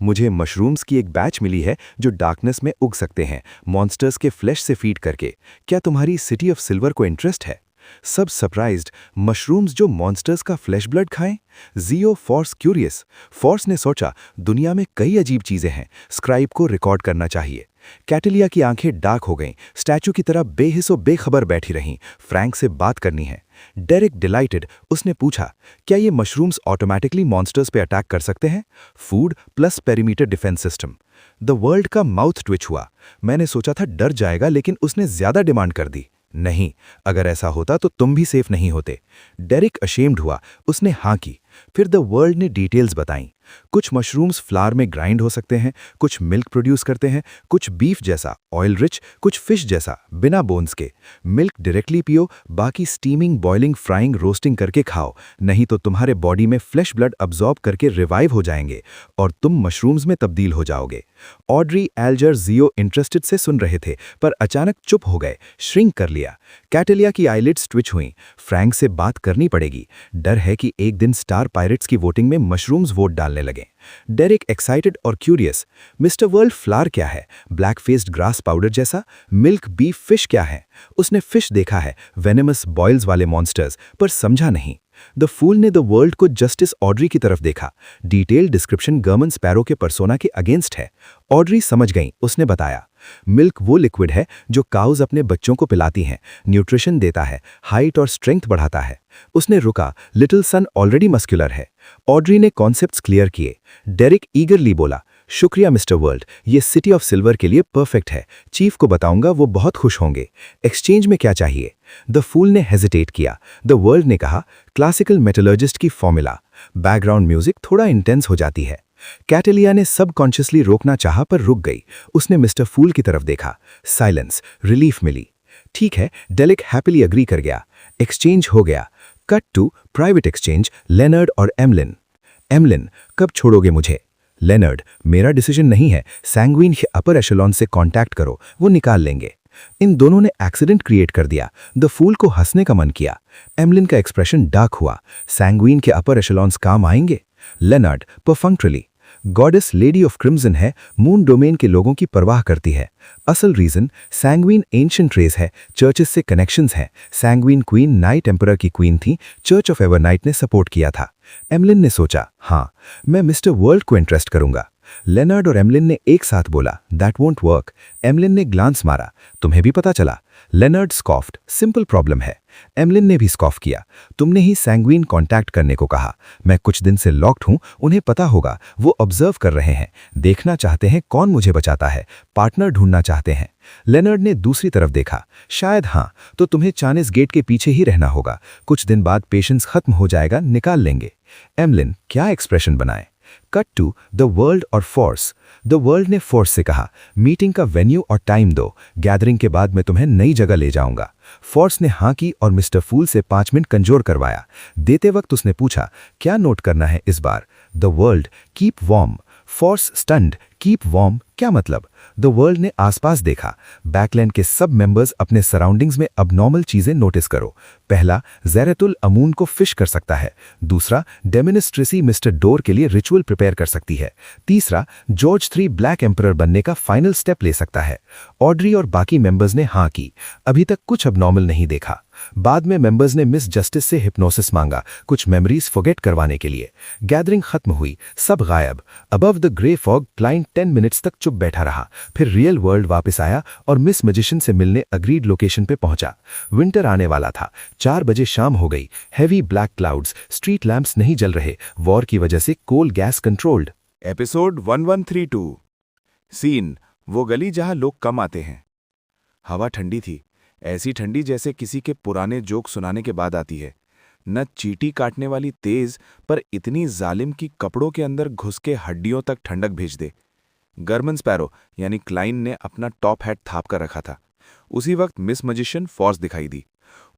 मुझे मशरूम्स की एक बैच मिली है जो डार्कनेस में उग सकते हैं, मॉन्स्टर्स के फ्लैश से फीड करके। क्या तुम्हारी सिटी ऑफ सिल्वर को इंटरेस्ट है? सब सरप्राइज्ड, मशरूम्स जो मॉन्स्टर्स का फ्लैश ब्लड खाएं? जियो फॉर्स क्यूरियस। फॉर्स ने सोचा, दुनिया में कई अजीब चीजें हैं, स्क्राइब को रिकॉर्ड करना चाहिए। कैटेलिया की आंखें डार्क हो गईं, स्टैचू की तरह बेहिस्सो बेखबर बैठी रहीं। फ्रैंक से बात करनी है। डेरिक डिलाइटेड, उसने पूछा, क्या ये मशरूम्स ऑटोमेटिकली मॉन्स्टर्स पे अटैक कर सकते हैं? Food plus perimeter defence system. The world का माउथ ट्विच हुआ। मैंने सोचा था डर जाएगा, लेकिन उसने ज्यादा डिमांड कर दी। नहीं, अगर ऐसा होता तो तुम भी सेफ नहीं होते। डेरिक अशेम्ड हुआ, उसने हाँ की। फिर द वर्ल्ड ने डिटेल्स बताईं। कुछ मशरूम्स फ्लावर में ग्राइंड हो सकते हैं, कुछ मिल्क प्रोड्यूस करते हैं, कुछ बीफ जैसा ऑयल रिच, कुछ फिश जैसा बिना बोन्स के। मिल्क डायरेक्टली पियो, बाकी स्टीमिंग, बॉइलिंग, फ्राइंग, रोस्टिंग करके खाओ, नहीं तो तुम्हारे बॉडी में फ्लैश ब्लड अब्जॉर्ब करके रिवाइव हो जाएंगे और तुम मशरूम्स में तब्दील हो जाओगे। ऑड्री, एल्जर, जियो इंटरेस्टेड से सुन रहे थे, पर अचानक चुप हो गए, श्रिंक कर लिया। कैटेलिया की आईलिड्स ट्विच हुई। फ्रैंक से बात करनी पड़ेगी। डर है कि एक दिन स्टार पायरेट्स की वोटिंग में मशरूम्स वोट डालने लगे। डेरिक एक्साइटेड और क्यूरियस, मिस्टर वर्ल्ड, फ्लावर क्या है? ब्लैक फेस्ड ग्रास पाउडर जैसा? मिल्क, बीफ, फिश क्या है? उसने फिश देखा है, वेनेमस बॉयल्स वाले मॉन्स्टर्स, पर समझा नहीं। द फूल ने द वर्ल्ड को जस्टिस ऑड्री की तरफ देखा। डिटेल डिस्क्रिप्शन गर्मन स्पैरो के पर्सोना के अगेंस्ट है। ऑड्री समझ गई, उसने बताया, मिल्क वो लिक्विड है जो काउज अपने बच्चों को पिलाती हैं, न्यूट्रिशन देता है, हाइट और स्ट्रेंथ बढ़ाता है। उसने रुका, लिटिल सन ऑलरेडी मस्कुलर है। ऑड्री ने कॉन्सेप्ट्स क्लियर किए। डेरिक ईगरली बोला, शुक्रिया मिस्टर वर्ल्ड, ये सिटी ऑफ सिल्वर के लिए परफेक्ट है। चीफ को बताऊंगा, वो बहुत खुश होंगे। एक्सचेंज में क्या चाहिए? द फूल ने हेजिटेट किया। द वर्ल्ड ने कहा, क्लासिकल मेटलर्जिस्ट की फॉर्मूला। बैकग्राउंड म्यूजिक थोड़ा इंटेंस हो जाती है। कैटेलिया ने सबकॉन्शियसली रोकना चाहा, पर रुक गई। उसने मिस्टर फूल की तरफ देखा। साइलेंस, रिलीफ मिली। ठीक है, डेरिक हैप्पीली अग्री कर गया। एक्सचेंज हो गया। Cut to private exchange, Leonard और एमलिन। एमलिन, कब छोड़ोगे मुझे? लेनर्ड, मेरा डिसीजन नहीं है, सैंग्विन के अपर एशेलॉन से कांटेक्ट करो, वो निकाल लेंगे। इन दोनों ने एक्सीडेंट क्रिएट कर दिया। द फूल को हंसने का मन किया। एमलिन का एक्सप्रेशन डार्क हुआ। सैंग्विन के अपर एशेलॉन्स काम आएंगे? Leonard, perfunctorily, goddess lady of crimson है, मून डोमेन के लोगों की परवाह करती है। असल रीजन, सैंग्विन एंशिएंट रेस है, चर्चेस से कनेक्शंस हैं। सैंग्विन क्वीन नाइट एम्परर की क्वीन थी, चर्च ऑफ एवरनाइट ने सपोर्ट किया था। एमलिन ने सोचा, हाँ, मैं मिस्टर वर्ल्ड को इंटरेस्ट करूंगा। लेनर्ड और एमलिन ने एक साथ बोला, दैट वोंट वर्क। एमलिन ने ग्लांस मारा, तुम्हें भी पता चला? लेनर्ड स्कॉफ्ड, सिंपल प्रॉब्लम है। एमलिन ने भी स्कॉफ किया, तुमने ही सैंग्विन कांटेक्ट करने को कहा। मैं कुछ दिन से लॉक्ड हूं, उन्हें पता होगा, वो ऑब्जर्व कर रहे हैं, देखना चाहते हैं कौन मुझे बचाता है, पार्टनर ढूंढना चाहते हैं। लेनर्ड ने दूसरी तरफ देखा, शायद हाँ, तो तुम्हें चाइनीज गेट के पीछे ही रहना होगा। कुछ दिन बाद पेशेंस खत्म हो जाएगा, निकाल लेंगे। एमलिन, क्या एक्सप्रेशन बनाए? कट टू द वर्ल्ड और फोर्स। द वर्ल्ड ने फोर्स से कहा, मीटिंग का वेन्यू और टाइम दो, गैदरिंग के बाद मैं तुम्हें नई जगह ले जाऊंगा। फोर्स ने हाँ की और मिस्टर फूल से 5 मिनट कंजोर करवाया। देते वक्त उसने पूछा, क्या नोट करना है इस बार? The World, keep warm. Fors stunned, keep warm क्या मतलब? द वर्ल्ड ने आसपास देखा। बैकलैंड के सब मेंबर्स अपने सराउंडिंग्स में अबनॉर्मल चीजें नोटिस करो। पहला, ज़ैरतुल अमून को फिश कर सकता है। दूसरा, डेमिनिस्ट्रेसी मिस्टर डोर के लिए रिचुअल प्रिपेयर कर सकती है। तीसरा, जॉर्ज 3 ब्लैक एम्परर बनने का फाइनल स्टेप ले सकता है। ऑड्री और बाकी मेंबर्स ने हाँ की। अभी तक कुछ अबनॉर्मल नहीं देखा। बाद में मेंबर्स ने मिस जस्टिस से हिप्नोसिस मांगा, कुछ मेमोरीज फॉरगेट करवाने के लिए। गैदरिंग खत्म हुई, सब गायब। Above the grey fog client 10 minutes तक चुप बैठा रहा, फिर रियल वर्ल्ड वापस आया और मिस मैजिशियन से मिलने अग्रीड लोकेशन पे पहुंचा। विंटर आने वाला था। 4 बजे शाम हो गई। Heavy black clouds, street lamps नहीं जल रहे, वॉर की वजह से coal gas controlled.
Episode 1132। Scene, वो गली जहां लोग कम आते हैं। हवा ठंडी थी, ऐसी ठंडी जैसे किसी के पुराने जोक सुनाने के बाद आती है। न चींटी काटने वाली तेज, पर इतनी जालिम कि कपड़ों के अंदर घुस के हड्डियों तक ठंडक भेज दे। गर्मन स्पैरो यानी क्लाइन ने अपना टॉप हैट थाप कर रखा था। उसी वक्त मिस मैजिशियन फॉर्स दिखाई दी।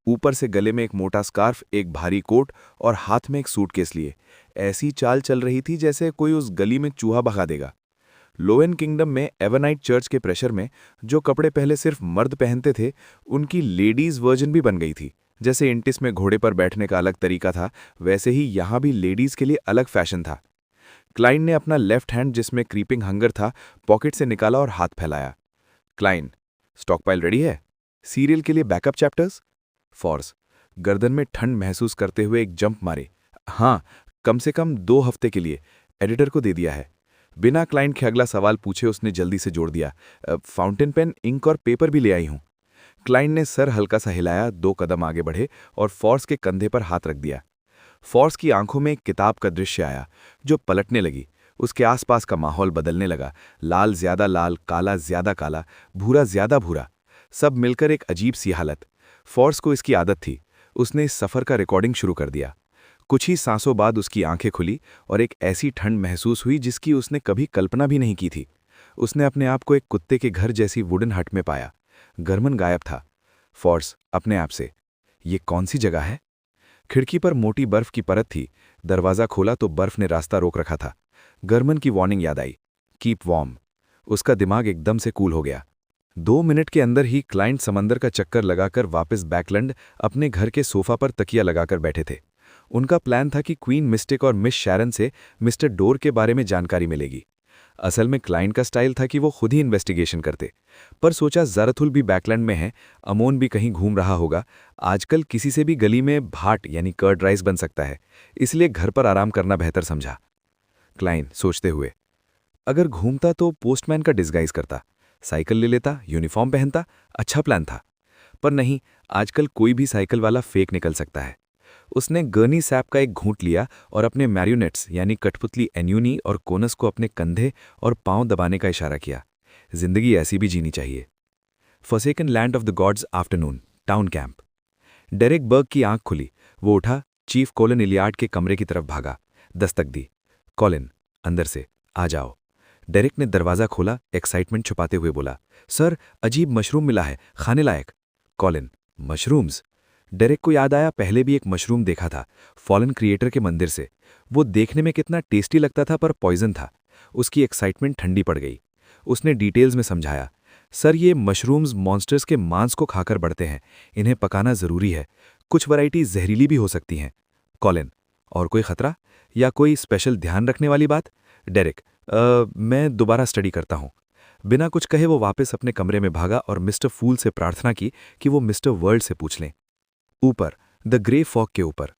ऊपर से गले में एक मोटा स्कार्फ, एक भारी कोट और हाथ में एक सूटकेस लिए ऐसी चाल चल रही थी जैसे कोई उस गली में चूहा भगा देगा। लोएन किंगडम में एवरनाइट चर्च के प्रेशर में जो कपड़े पहले सिर्फ मर्द पहनते थे, उनकी लेडीज वर्जन भी बन गई थी। जैसे इंटिस में घोड़े पर बैठने का अलग तरीका था, वैसे ही यहाँ भी लेडीज के लिए अलग फैशन था। क्लाइंट ने अपना लेफ्ट हैंड जिसमें क्रीपिंग हंगर था पॉकेट से निकाला और हाथ फैलाया। क्लाइंट, स्टॉक पाइल रेडी है? सीरियल के लिए बैकअप चैप्टर्स? फॉर्स, गर्दन में ठंड महसूस करते हुए एक जंप मारे। हाँ, कम से कम 2 हफ्ते के लिए। एडिटर को दे दिया है। बिना क्लाइंट के अगला सवाल पूछे उसने जल्दी से जोड़ दिया, फाउंटेन पेन, इंक और पेपर भी ले आई हूं। क्लाइंट ने सर हल्का सा हिलाया, 2 कदम आगे बढ़े और फॉर्स के कंधे पर हाथ रख दिया। फॉर्स की आंखों में एक किताब का दृश्य आया जो पलटने लगी। उसके आसपास का माहौल बदलने लगा। लाल ज्यादा लाल, काला ज्यादा काला, भूरा ज्यादा भूरा, सब मिलकर एक अजीब सी हालत। फॉर्स को इसकी आदत थी। उसने इस सफर का रिकॉर्डिंग शुरू कर दिया। कुछ ही सांसों बाद उसकी आंखें खुली और एक ऐसी ठंड महसूस हुई जिसकी उसने कभी कल्पना भी नहीं की थी। उसने अपने आप को एक कुत्ते के घर जैसी वुडन हट में पाया। गर्मन गायब था। फॉर्स अपने आप से, ये कौन सी जगह है? खिड़की पर मोटी बर्फ की परत थी। दरवाजा खोला तो बर्फ ने रास्ता रोक रखा था। गर्मन की वार्निंग याद आई, कीप वार्म। उसका दिमाग एकदम से कूल हो गया। 2 मिनट के अंदर ही क्लाइंट समंदर का चक्कर लगाकर वापस बैकलैंड अपने घर के सोफा पर तकिया लगाकर बैठे थे। उनका प्लान था कि क्वीन मिस्टिक और मिस शैरन से मिस्टर डोर के बारे में जानकारी मिलेगी। असल में क्लाइंट का स्टाइल था कि वो खुद ही इन्वेस्टिगेशन करते, पर सोचा ज़राथुल भी बैकलैंड में है, अमोन भी कहीं घूम रहा होगा। आजकल किसी से भी गली में भाट यानी कर्ड राइस बन सकता है, इसलिए घर पर आराम करना बेहतर समझा। क्लाइंट सोचते हुए, अगर घूमता तो पोस्टमैन का डिस्गाइज करता, साइकिल ले लेता, यूनिफॉर्म पहनता, अच्छा प्लान था। पर नहीं, आजकल कोई भी साइकिल वाला फेक निकल सकता है। उसने गर्नी सैप का एक घूंट लिया और अपने मैरियोनेट्स यानी कठपुतली एन्यूनी और कोनस को अपने कंधे और पांव दबाने का इशारा किया। जिंदगी ऐसी भी जीनी चाहिए। Forsaken land of the gods afternoon, town camp. Derrick Berg की आंख खुली। वो उठा, चीफ कॉलिन इलियार्ड के कमरे की तरफ भागा। दस्तक दी। कॉलिन, अंदर से आ जाओ। डेरेक ने दरवाजा खोला, एक्साइटमेंट छुपाते हुए बोला, सर, अजीब मशरूम मिला है, खाने लायक। Colin, mushrooms? डेरेक को याद आया, पहले भी एक मशरूम देखा था, फॉलन क्रिएटर के मंदिर से। वो देखने में कितना टेस्टी लगता था, पर पॉइजन था। उसकी एक्साइटमेंट ठंडी पड़ गई। उसने डिटेल्स में समझाया, सर, ये मशरूम्स मॉन्स्टर्स के मांस को खाकर बढ़ते हैं, इन्हें पकाना जरूरी है। कुछ वैरायटी जहरीली भी हो सकती हैं। कॉलिन, और कोई खतरा या कोई स्पेशल ध्यान रखने वाली बात? डेरेक, मैं दोबारा स्टडी करता हूं। बिना कुछ कहे वो वापस अपने कमरे में भागा और मिस्टर फूल से प्रार्थना की कि वो मिस्टर वर्ल्ड से पूछ लें। ऊपर द ग्रे फॉग के ऊपर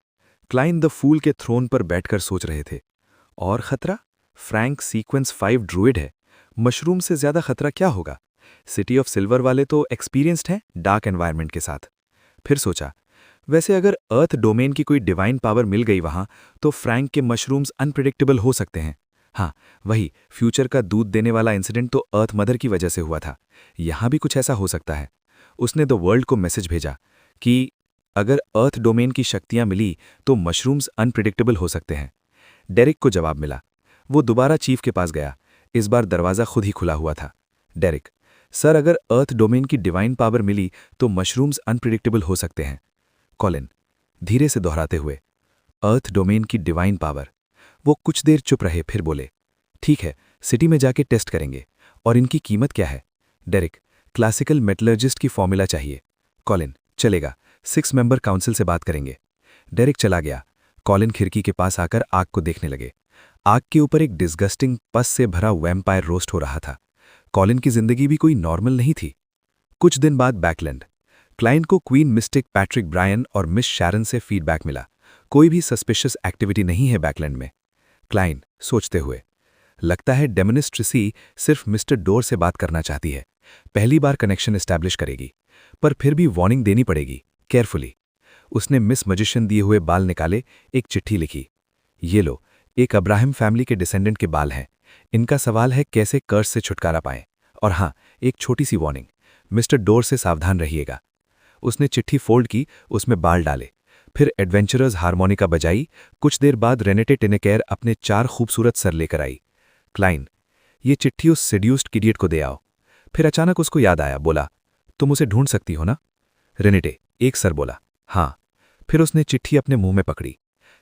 क्लाइंट द फूल के थ्रोन पर बैठकर सोच रहे थे। और खतरा? फ्रैंक सीक्वेंस 5 ड्रूइड है। मशरूम से ज्यादा खतरा क्या होगा? सिटी ऑफ सिल्वर वाले तो एक्सपीरियंस्ड हैं डार्क एनवायरनमेंट के साथ। फिर सोचा, वैसे अगर अर्थ डोमेन की कोई डिवाइन पावर मिल गई वहां, तो फ्रैंक के मशरूम्स अनप्रिडिक्टेबल हो सकते हैं। हाँ, वही फ्यूचर का दूध देने वाला इंसिडेंट तो अर्थ मदर की वजह से हुआ था। यहां भी कुछ ऐसा हो सकता है। उसने द वर्ल्ड को मैसेज भेजा कि अगर अर्थ डोमेन की शक्तियां मिली तो मशरूम्स अनप्रिडिक्टेबल हो सकते हैं। डेरिक को जवाब मिला। वो दोबारा चीफ के पास गया। इस बार दरवाजा खुद ही खुला हुआ था। डेरिक, सर, अगर अर्थ डोमेन की डिवाइन पावर मिली तो मशरूम्स अनप्रिडिक्टेबल हो सकते हैं। कॉलिन, धीरे से दोहराते हुए, अर्थ डोमेन की डिवाइन पावर। वो कुछ देर चुप रहे, फिर बोले, ठीक है, सिटी में जाके टेस्ट करेंगे। और इनकी कीमत क्या है? डेरिक, क्लासिकल मेटलर्जिस्ट की फॉर्मूला चाहिए। कॉलिन, चलेगा, 6 मेंबर काउंसिल से बात करेंगे। डेरिक चला गया। कॉलिन खिड़की के पास आकर आग को देखने लगे। आग के ऊपर एक डिस्गस्टिंग पस से भरा वैम्पायर रोस्ट हो रहा था। कॉलिन की जिंदगी भी कोई नॉर्मल नहीं थी। कुछ दिन बाद बैकलैंड। क्लाइंट को क्वीन मिस्टिक, पैट्रिक ब्रायन और मिस शैरन से फीडबैक मिला। कोई भी सस्पिशियस एक्टिविटी नहीं है बैकलैंड में। क्लाइंट सोचते हुए, लगता है डेमोनिस ट्रिसी सिर्फ मिस्टर डोर से बात करना चाहती है। पहली बार कनेक्शन एस्टैब्लिश करेगी, पर फिर भी वार्निंग देनी पड़ेगी, केयरफुली। उसने मिस मजिशियन दिए हुए बाल निकाले, एक चिट्ठी लिखी। ये लो, एक अब्राहम फैमिली के डिसेंडेंट के बाल हैं। इनका सवाल है कैसे कर्ज से छुटकारा पाएं। और हाँ, एक छोटी सी वार्निंग, मिस्टर डोर से सावधान रहिएगा। उसने चिट्ठी फोल्ड की, उसमें बाल डाले, फिर एडवेंचरर्स हारमोनिका बजाई। कुछ देर बाद रेनेटे टिनेकेर अपने 4 खूबसूरत सर लेकर आई। क्लाइंट, ये चिट्ठी उस सेड्यूस्ड किडियट को दे आओ। फिर अचानक उसको याद आया, बोला, तुम उसे ढूंढ सकती हो ना? रेनेटे एक सर बोला, हाँ। फिर उसने चिट्ठी अपने मुंह में पकड़ी।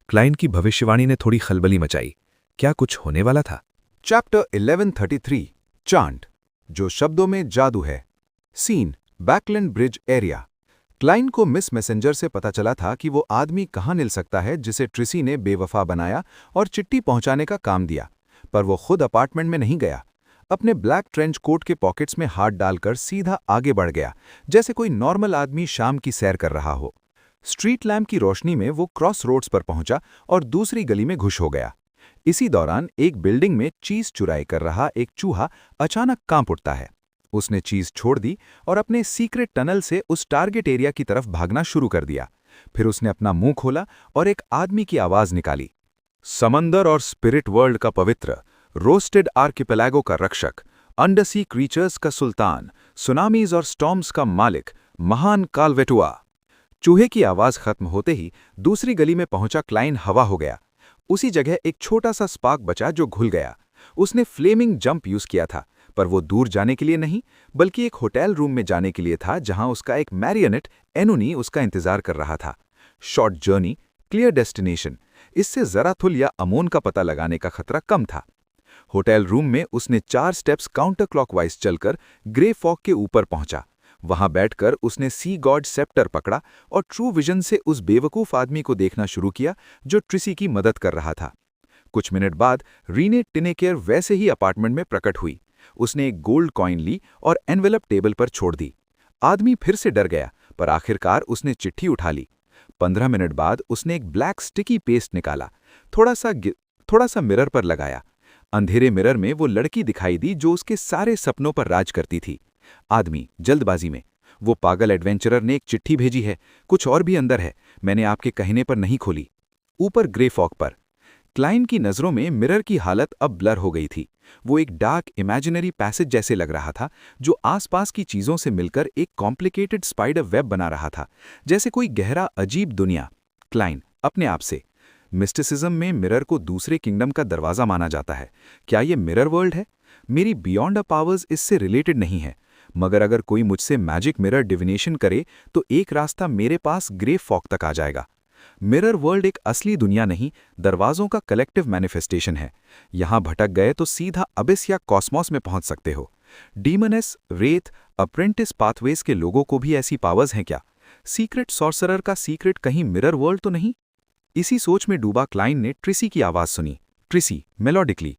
क्लाइंट की भविष्यवाणी ने थोड़ी खलबली मचाई। क्या कुछ होने वाला था?
चैप्टर 1133 चांट, जो शब्दों में जादू है। Scene बैकलैंड bridge area. क्लाइंट को मिस मैसेंजर से पता चला था कि वो आदमी कहाँ मिल सकता है जिसे ट्रिसी ने बेवफा बनाया और चिट्ठी पहुंचाने का काम दिया।
पर वो खुद अपार्टमेंट में नहीं गया। अपने ब्लैक ट्रेंच कोट के पॉकेट्स में हाथ डालकर सीधा आगे बढ़ गया, जैसे कोई नॉर्मल आदमी शाम की सैर कर रहा हो। स्ट्रीट लैम्प की रोशनी में वो क्रॉस रोड्स पर पहुंचा और दूसरी गली में घुस हो गया। इसी दौरान एक बिल्डिंग में चीज चुराई कर रहा एक चूहा अचानक कांप उठता है। उसने चीज छोड़ दी और अपने सीक्रेट टनल से उस टारगेट एरिया की तरफ भागना शुरू कर दिया। फिर उसने अपना मुंह खोला और एक आदमी की आवाज निकाली। समंदर और स्पिरिट वर्ल्ड का पवित्र, रोस्टेड आर्किपेलागो का रक्षक, अंडरसी क्रीचर्स का सुल्तान, सुनामीज और स्टॉर्म्स का मालिक, महान कालवेटुआ। चूहे की आवाज खत्म होते ही दूसरी गली में पहुंचा क्लाइन हवा हो गया। उसी जगह एक छोटा सा स्पार्क बचा जो घुल गया। उसने फ्लेमिंग जंप यूज किया था, पर वो दूर जाने के लिए नहीं, बल्कि एक होटल रूम में जाने के लिए था जहां उसका एक मैरियनेट एनोनी उसका इंतजार कर रहा था। शॉर्ट जर्नी, क्लियर डेस्टिनेशन, इससे जराथुल या अमोन का पता लगाने का खतरा कम था। होटल रूम में उसने 4 स्टेप्स काउंटर क्लॉकवाइज चलकर ग्रे फॉग के ऊपर पहुंचा। वहां बैठकर उसने सी गॉड सेप्टर पकड़ा और ट्रू विजन से उस बेवकूफ आदमी को देखना शुरू किया जो ट्रिसी की मदद कर रहा था। कुछ मिनट बाद रीने टिनेकेयर वैसे ही अपार्टमेंट में प्रकट हुई। उसने एक गोल्ड कॉइन ली और एनवेलप टेबल पर छोड़ दी। आदमी फिर से डर गया, पर आखिरकार उसने चिट्ठी उठा ली। 15 मिनट बाद उसने एक ब्लैक स्टिकी पेस्ट निकाला, थोड़ा सा मिरर पर लगाया। अंधेरे मिरर में वो लड़की दिखाई दी जो उसके सारे सपनों पर राज करती थी। आदमी जल्दबाजी में, वो पागल एडवेंचरर ने एक चिट्ठी भेजी है, कुछ और भी अंदर है, मैंने आपके कहने पर नहीं खोली। ऊपर ग्रे फॉग पर क्लाइन की नजरों में मिरर की हालत अब ब्लर हो गई थी। वो एक डार्क इमेजिनरी पैसेज जैसे लग रहा था जो आसपास की चीजों से मिलकर एक कॉम्प्लिकेटेड स्पाइडर वेब बना रहा था, जैसे कोई गहरा अजीब दुनिया। क्लाइन अपने आप से, मिस्टिसिज्म में मिरर को दूसरे किंगडम का दरवाजा माना जाता है। क्या ये मिरर वर्ल्ड है? मेरी बियॉन्ड अ पावर्स इससे रिलेटेड नहीं है, मगर अगर कोई मुझसे मैजिक मिरर डिविनेशन करे तो एक रास्ता मेरे पास ग्रे फॉग तक आ जाएगा। मिरर वर्ल्ड एक असली दुनिया नहीं, दरवाजों का कलेक्टिव मैनिफेस्टेशन है। यहां भटक गए तो सीधा अबिस या कॉस्मॉस में पहुंच सकते हो। डीमनेस, रेत, अप्रेंटिस पाथवेज के लोगों को भी ऐसी पावर्स हैं क्या? सीक्रेट सॉर्सरर का सीक्रेट कहीं मिरर वर्ल्ड तो नहीं? इसी सोच में डूबा क्लाइन ने ट्रिसी की आवाज सुनी। ट्रिसी मेलोडिकली,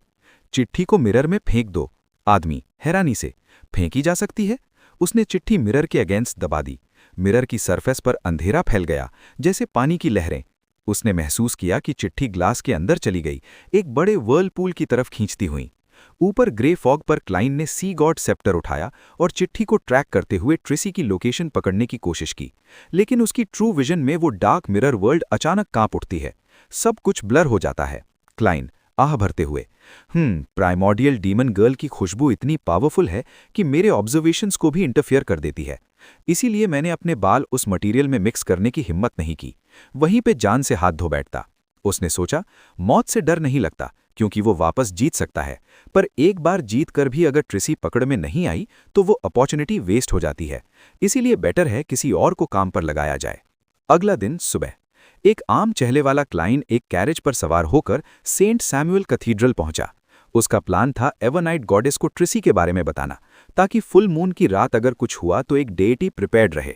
चिट्ठी को मिरर में फेंक दो। आदमी हैरानी से, फेंकी जा सकती है? उसने चिट्ठी मिरर के अगेंस्ट दबा दी। मिरर की सरफेस पर अंधेरा फैल गया, जैसे पानी की लहरें। उसने महसूस किया कि चिट्ठी ग्लास के अंदर चली गई, एक बड़े वर्लपूल की तरफ खींचती हुई। ऊपर ग्रे फॉग पर क्लाइन ने सी गॉड सेप्टर उठाया और चिट्ठी को ट्रैक करते हुए ट्रिसी की लोकेशन पकड़ने की कोशिश की। लेकिन उसकी ट्रू विजन में वो डार्क मिरर वर्ल्ड अचानक कांप उठती है। सब कुछ ब्लर हो जाता है। क्लाइन आह भरते हुए, प्राइमोर्डियल डीमन गर्ल की खुशबू इतनी पावरफुल है कि मेरे ऑब्जर्वेशंस को भी इंटरफियर कर देती है। इसीलिए मैंने अपने बाल उस मटेरियल में मिक्स करने की हिम्मत नहीं की, वहीं पे जान से हाथ धो बैठता। उसने सोचा, मौत से डर नहीं लगता क्योंकि वो वापस जीत सकता है, पर एक बार जीत कर भी अगर ट्रिसी पकड़ में नहीं आई तो वो अपॉर्चुनिटी वेस्ट हो जाती है। इसीलिए बेटर है किसी और को काम पर लगाया जाए। अगला दिन सुबह एक आम चेहरे वाला क्लाइन एक कैरेज पर सवार होकर सेंट सैमुअल कैथीड्रल पहुंचा। उसका प्लान था एवरनाइट गॉडेस को ट्रिसी के बारे में बताना, ताकि फुल मून की रात अगर कुछ हुआ तो एक डेटी प्रिपेयर्ड रहे।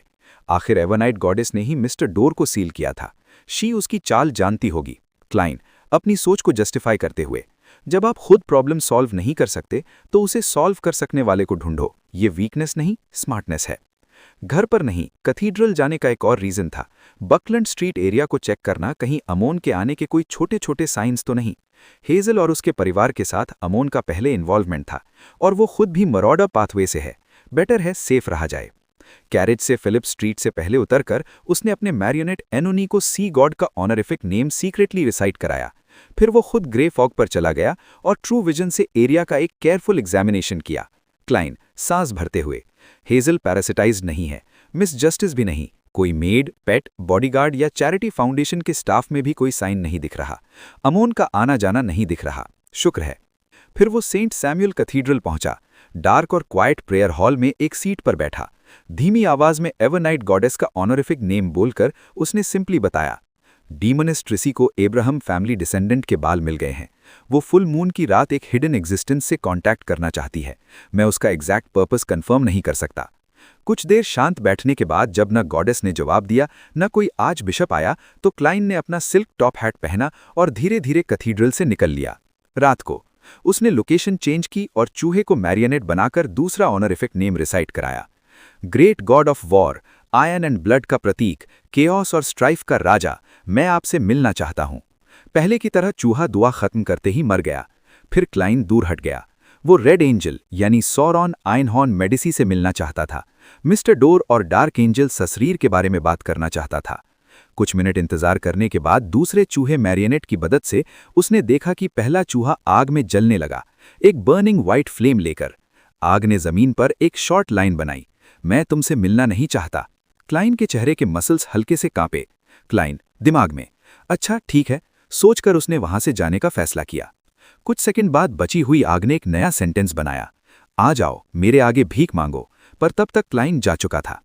आखिर एवरनाइट गॉडेस ने ही मिस्टर डोर को सील किया था। शी उसकी चाल जानती होगी। क्लाइन अपनी सोच को जस्टिफाई करते हुए, जब आप खुद प्रॉब्लम सॉल्व नहीं कर सकते तो उसे सॉल्व कर सकने वाले को ढूंढो। ये वीकनेस नहीं, स्मार्टनेस है। घर पर नहीं, कैथीड्रल जाने का एक और रीजन था। बकलैंड स्ट्रीट एरिया को चेक करना, कहीं अमोन के आने के कोई छोटे छोटे साइंस तो नहीं। हेजल और उसके परिवार के साथ अमोन का पहले इन्वॉल्वमेंट था और वो खुद भी मरॉडर पाथवे से है। बेटर है सेफ रहा जाए। कैरेज से फिलिप स्ट्रीट से पहले उतरकर उसने अपने मैरियोनेट एनोनी को सी गॉड का ऑनरिफिक नेम सीक्रेटली रिसाइट कराया। फिर वो खुद ग्रे फॉग पर चला गया और ट्रू विजन से एरिया का एक केयरफुल एग्जामिनेशन किया। क्लाइन सांस भरते हुए, हेजल पैरासिटाइज्ड नहीं है, मिस जस्टिस भी नहीं, कोई मेड, पेट, बॉडीगार्ड या चैरिटी फाउंडेशन के स्टाफ में भी कोई साइन नहीं दिख रहा। अमोन का आना जाना नहीं दिख रहा, शुक्र है। फिर वो सेंट सैमुअल कैथीड्रल पहुंचा। डार्क और क्वाइट प्रेयर हॉल में एक सीट पर बैठा। धीमी आवाज में एवरनाइट गॉडेस का ऑनरिफिक नेम बोलकर उसने सिंपली बताया, डीमनेस ट्रिसी को एब्राहम फैमिली डिसेंडेंट के बाल मिल गए हैं। वो फुल मून की रात एक हिडन एग्जिस्टेंस से कांटेक्ट करना चाहती है। मैं उसका एग्जैक्ट पर्पस कंफर्म नहीं कर सकता। कुछ देर शांत बैठने के बाद जब न गॉडेस ने जवाब दिया न कोई आज बिशप आया, तो क्लाइन ने अपना सिल्क टॉप हैट पहना और धीरे धीरे कैथीड्रल से निकल लिया। रात को
उसने लोकेशन चेंज की और चूहे को मैरियनेट बनाकर दूसरा ऑनरिफिक नेम रिसाइट कराया। Great God of war, iron and blood का प्रतीक, केओस और स्ट्राइफ का राजा, मैं आपसे मिलना चाहता हूं। पहले की तरह चूहा दुआ खत्म करते ही मर गया। फिर क्लाइन दूर हट गया। वो रेड एंजल यानी सॉरॉन आइनहॉर्न मेडिसी से मिलना चाहता था। मिस्टर डोर और डार्क एंजल ससरीर के बारे में बात करना चाहता था। कुछ मिनट इंतजार करने के बाद दूसरे चूहे मैरियनेट की मदद से उसने देखा कि पहला चूहा आग में जलने लगा, एक बर्निंग व्हाइट फ्लेम लेकर। आग ने जमीन पर एक शॉर्ट लाइन बनाई, मैं तुमसे मिलना नहीं चाहता। क्लाइन के चेहरे के मसल्स हल्के से कांपे। क्लाइन दिमाग में, अच्छा ठीक है, सोचकर उसने वहां से जाने का फैसला किया। कुछ सेकंड बाद बची हुई आग ने एक नया सेंटेंस बनाया, आ जाओ मेरे आगे भीख मांगो। पर तब तक क्लाइन जा चुका था।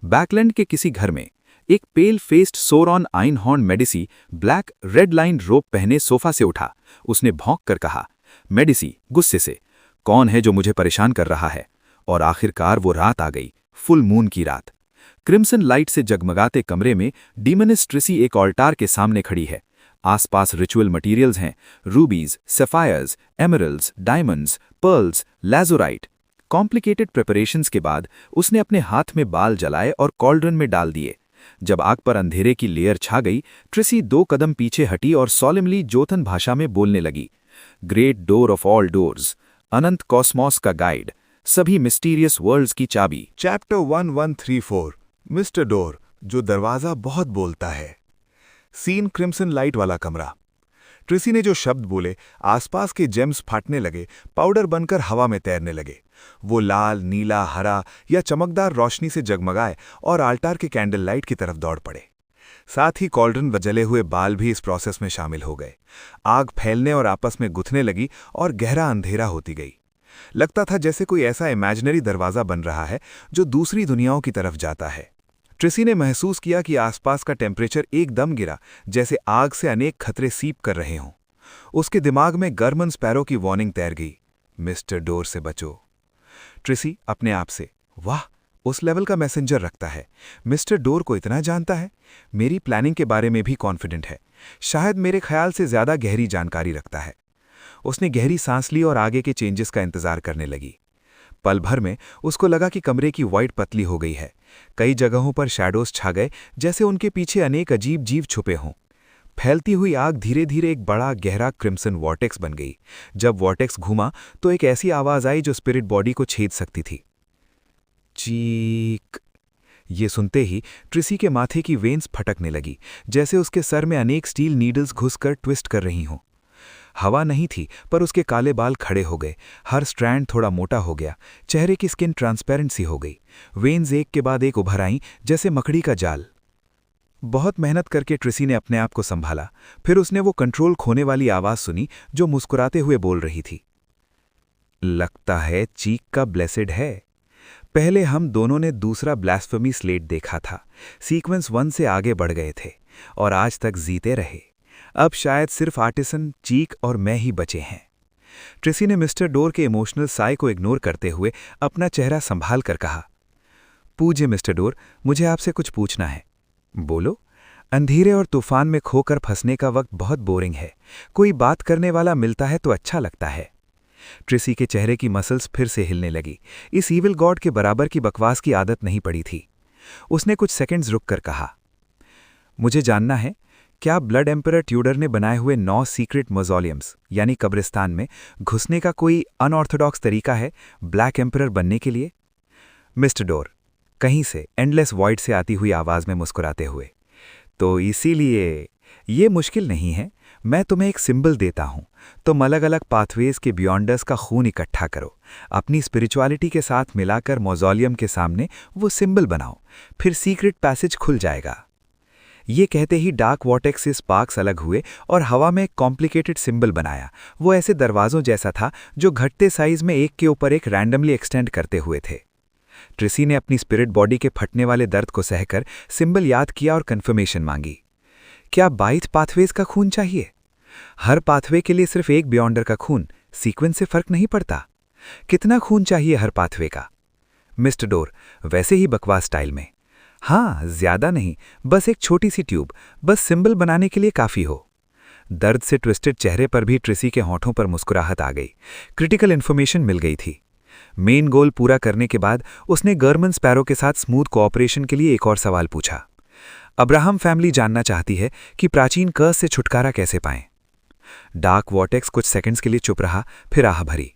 बैकलैंड के किसी घर में एक pale faced Sauron Einhorn Medici black red line robe पहने सोफा से उठा। उसने भौंक कर कहा, मेडिसी गुस्से से, कौन है जो मुझे परेशान कर रहा है? और आखिरकार वो रात आ गई, फुल मून की रात। क्रिम्सन लाइट से जगमगाते कमरे में डीमनिस ट्रिसी एक ऑल्टार के सामने खड़ी है। आसपास रिचुअल मटेरियल्स हैं, rubies, sapphires, emeralds, diamonds, pearls, lazurite. Complicated preparations के बाद उसने अपने हाथ में बाल जलाए और कॉल्ड्रन में डाल दिए। जब आग पर अंधेरे की लेयर छा गई, ट्रिसी 2 कदम पीछे हटी और सॉलेमली जोथन भाषा में बोलने लगी, great door of all doors, Anant Cosmos का गाइड, सभी मिस्टीरियस वर्ल्ड्स की चाबी।
चैप्टर 1134 मिस्टर डोर, जो दरवाजा बहुत बोलता है। सीन क्रिम्सन लाइट वाला कमरा। ट्रिसी ने जो शब्द बोले, आसपास के जेम्स फाटने लगे, पाउडर बनकर हवा में तैरने लगे। वो लाल, नीला, हरा या चमकदार रोशनी से जगमगाए और आल्टार के कैंडल लाइट की तरफ दौड़ पड़े। साथ ही कॉल्ड्रन व जले हुए बाल भी इस प्रोसेस में शामिल हो गए। आग फैलने और आपस में गुथने लगी और गहरा अंधेरा होती गई। लगता था जैसे कोई ऐसा इमेजिनरी दरवाजा बन रहा है जो दूसरी दुनियाओं की तरफ जाता है। ट्रिसी ने महसूस किया कि आसपास का टेम्परेचर एकदम गिरा, जैसे आग से अनेक खतरे सीप कर रहे हों। उसके दिमाग में गर्मन स्पैरो की वार्निंग तैर गई, मिस्टर डोर से बचो। ट्रिसी अपने आप से, वाह, उस लेवल का मैसेंजर रखता है, मिस्टर डोर को इतना जानता है, मेरी प्लानिंग के बारे में भी कॉन्फिडेंट है, शायद मेरे ख्याल से ज्यादा गहरी जानकारी रखता है। उसने गहरी सांस ली और आगे के चेंजेस का इंतजार करने लगी। पल भर में उसको लगा कि कमरे की वाइट पतली हो गई है। कई जगहों पर शैडोज छा गए, जैसे उनके पीछे अनेक अजीब जीव छुपे हों। फैलती हुई आग धीरे धीरे एक बड़ा गहरा क्रिम्सन वॉर्टेक्स बन गई। जब वॉर्टेक्स घूमा तो एक ऐसी आवाज आई जो स्पिरिट बॉडी को छेद सकती थी। चीक। ये सुनते ही ट्रिसी के माथे की वेन्स फटकने लगी, जैसे उसके सर में अनेक स्टील नीडल्स घुसकर ट्विस्ट कर रही हों। हवा नहीं थी, पर उसके काले बाल खड़े हो गए, हर स्ट्रैंड थोड़ा मोटा हो गया, चेहरे की स्किन ट्रांसपेरेंट सी हो गई। वेन्स एक के बाद एक उभर आईं, जैसे मकड़ी का जाल। बहुत मेहनत करके ट्रिसी ने अपने आप को संभाला। फिर उसने वो कंट्रोल खोने वाली आवाज सुनी जो मुस्कुराते हुए बोल रही थी, लगता है चीक का ब्लेसेड है। पहले हम दोनों ने दूसरा ब्लास्फेमी स्लेट देखा था। सीक्वेंस 1 से आगे बढ़ गए थे और आज तक जीते रहे। अब शायद सिर्फ आर्टिसन, चीक और मैं ही बचे हैं। ट्रिसी ने मिस्टर डोर के इमोशनल साय को इग्नोर करते हुए अपना चेहरा संभाल कर कहा, पूज्य मिस्टर डोर, मुझे आपसे कुछ पूछना है। बोलो। अंधेरे और तूफान में खोकर फंसने का वक्त बहुत बोरिंग है। कोई बात करने वाला मिलता है तो अच्छा लगता है। ट्रिसी के चेहरे की मसल्स फिर से हिलने लगी। इस ईविल गॉड के बराबर की बकवास की आदत नहीं पड़ी थी। उसने कुछ सेकंड्स रुककर कहा, मुझे जानना है, क्या ब्लड एम्परर ट्यूडर ने बनाए हुए 9 सीक्रेट मौजोलियम्स यानी कब्रिस्तान में घुसने का कोई अनऑर्थोडॉक्स तरीका है ब्लैक एम्परर बनने के लिए? मिस्टर डोर, कहीं से एंडलेस वॉइड से आती हुई आवाज में मुस्कुराते हुए, तो इसीलिए ये मुश्किल नहीं है। मैं तुम्हें एक सिंबल देता हूं, तुम अलग अलग पाथवेज के बियॉन्डर्स का खून इकट्ठा करो, अपनी स्पिरिचुअलिटी के साथ मिलाकर मौजोलियम के सामने वो सिंबल बनाओ, फिर सीक्रेट पैसेज खुल जाएगा। ये कहते ही डार्क वॉर्टेक्स से स्पार्क्स अलग हुए और हवा में एक कॉम्प्लिकेटेड सिंबल बनाया। वो ऐसे दरवाजों जैसा था जो घटते साइज में एक के ऊपर एक रैंडमली एक्सटेंड करते हुए थे। ट्रिसी ने अपनी स्पिरिट बॉडी के फटने वाले दर्द को सहकर सिंबल याद किया और कंफर्मेशन मांगी। क्या 22 पाथवेज का खून चाहिए? हर पाथवे के लिए सिर्फ एक बियॉन्डर का खून, सीक्वेंस से फर्क नहीं पड़ता। कितना खून चाहिए हर पाथवे का? मिस्टर डोर, वैसे ही बकवास स्टाइल में। हाँ, ज्यादा नहीं, बस एक छोटी सी ट्यूब, बस सिंबल बनाने के लिए काफी हो।
दर्द से ट्विस्टेड चेहरे पर भी ट्रिसी के होंठों पर मुस्कुराहट आ गई। क्रिटिकल इन्फॉर्मेशन मिल गई थी। मेन गोल पूरा करने के बाद उसने गर्मन स्पैरो के साथ स्मूथ कोऑपरेशन के लिए एक और सवाल पूछा। अब्राहम फैमिली जानना चाहती है कि प्राचीन कर्स से छुटकारा कैसे पाएं। डार्क वॉर्टेक्स कुछ सेकंड्स के लिए चुप रहा, फिर आह भरी।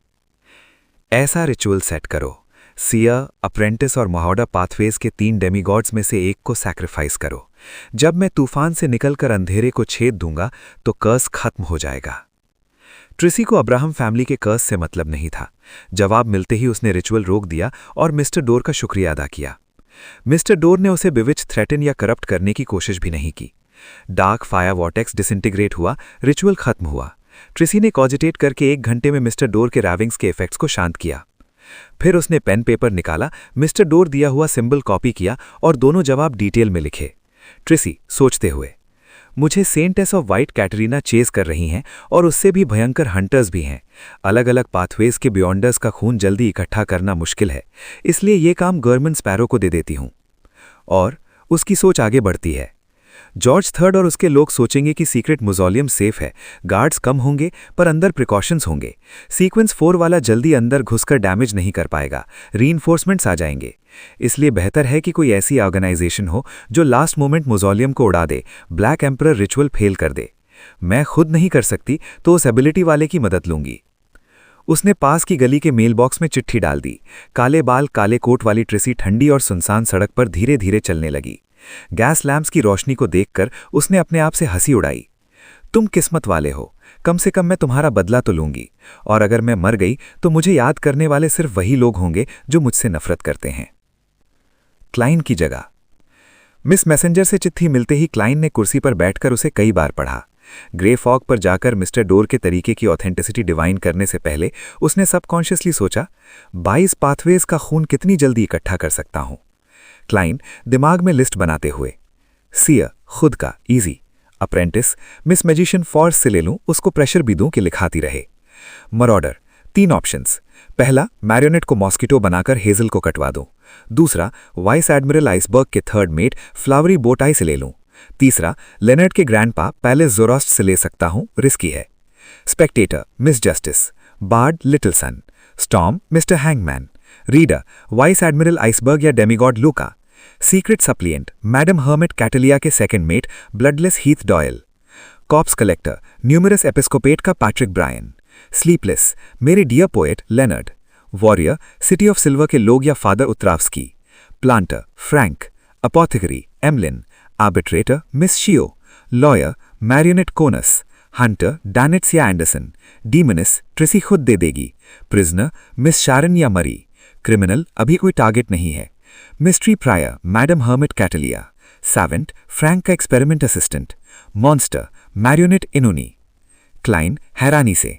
ऐसा रिचुअल सेट करो, सियर, अप्रेंटिस और महावडा पाथवेज के 3 डेमीगॉड्स में से एक को सैक्रिफाइस करो। जब मैं तूफान से निकलकर अंधेरे को छेद दूंगा तो कर्स खत्म हो जाएगा। ट्रिसी को अब्राहम फैमिली के कर्स से मतलब नहीं था। जवाब मिलते ही उसने रिचुअल रोक दिया और मिस्टर डोर का शुक्रिया अदा किया। मिस्टर डोर ने उसे बिविच, थ्रेटन या करप्ट करने की कोशिश भी नहीं की। डार्क फायर वॉर्टेक्स डिसइंटीग्रेट हुआ, रिचुअल खत्म हुआ। ट्रिसी ने कॉजिटेट करके 1 घंटे में मिस्टर डोर के रैविंग्स के इफेक्ट्स को शांत किया। फिर उसने पेन पेपर निकाला, मिस्टर डोर दिया हुआ सिंबल कॉपी किया और दोनों जवाब डिटेल में लिखे। ट्रिसी सोचते हुए, मुझे sentence of white Katrina chase कर रही हैं और उससे भी भयंकर हंटर्स भी हैं। अलग अलग पाथवेज के बियॉन्डर्स का खून जल्दी इकट्ठा करना मुश्किल है, इसलिए ये काम गर्मन स्पैरो को दे देती हूं। और उसकी सोच आगे बढ़ती है। जॉर्ज थर्ड और उसके लोग सोचेंगे कि सीक्रेट मुजोलियम सेफ है, गार्ड्स कम होंगे पर अंदर प्रिकॉशंस होंगे। सीक्वेंस 4 वाला जल्दी अंदर घुसकर डैमेज नहीं कर पाएगा, रीइंफोर्समेंट्स आ जाएंगे। इसलिए बेहतर है कि कोई ऐसी ऑर्गेनाइजेशन हो जो लास्ट मोमेंट मुजोलियम को उड़ा दे, ब्लैक एम्परर रिचुअल फेल कर दे। मैं खुद नहीं कर सकती तो उस एबिलिटी वाले की मदद लूंगी। उसने पास की गली के मेल बॉक्स में चिट्ठी डाल दी। काले बाल, काले कोट वाली ट्रिसी ठंडी और सुनसान सड़क पर धीरे धीरे चलने लगी। गैस लैंप्स की रोशनी को देखकर उसने अपने आप से हंसी उड़ाई। तुम किस्मत वाले हो, कम से कम मैं तुम्हारा बदला तो लूंगी, और अगर मैं मर गई तो मुझे याद करने वाले सिर्फ वही लोग होंगे जो मुझसे नफरत करते हैं। क्लाइन की जगह। मिस मैसेंजर से चिट्ठी मिलते ही क्लाइन ने कुर्सी पर बैठकर उसे कई बार पढ़ा। ग्रे फॉग पर जाकर मिस्टर डोर के तरीके की ऑथेंटिसिटी डिवाइन करने से पहले उसने सबकॉन्शियसली सोचा, 22 पाथवेज का खून कितनी जल्दी इकट्ठा कर सकता हूं। क्लाइन दिमाग में लिस्ट बनाते हुए, सियर खुद का easy, apprentice Miss Magician force से ले लूं, उसको प्रेशर भी दूं कि लिखाती रहे। मरॉडर 3 ऑप्शंस। पहला, मैरियोनेट को मॉस्किटो बनाकर हेजल को कटवा दूं। दूसरा, वाइस एडमिरल आइसबर्ग के 3rd मेट फ्लावरी बोटाई से ले लूं। तीसरा, लेनर्ड के ग्रैंडपा पैलेस जोरास्ट से ले सकता हूं, रिस्की है। Spectator miss Justice, bard little sun, storm mister hangman, reader vice admiral iceberg या demigod Luca, secret suppliant madam hermit Cattleya के 2nd mate bloodless Heath Doyle, corpse collector numerous episcopate का Patrick Bryan, sleepless मेरे dear poet Leonard, warrior city of silver के लोग या father Utravsky, planter Frank, apothecary Emlyn, arbitrator miss Xio, lawyer marionette Konas, hunter Danitz या Anderson, डीमनिस ट्रिसी खुद दे देगी, prisoner miss शारन या मरी, क्रिमिनल अभी कोई टारगेट नहीं है, mystery pryer madam hermit Cattleya, savant Frank का experiment assistant, monster marionette Enuni. Klein हैरानी से,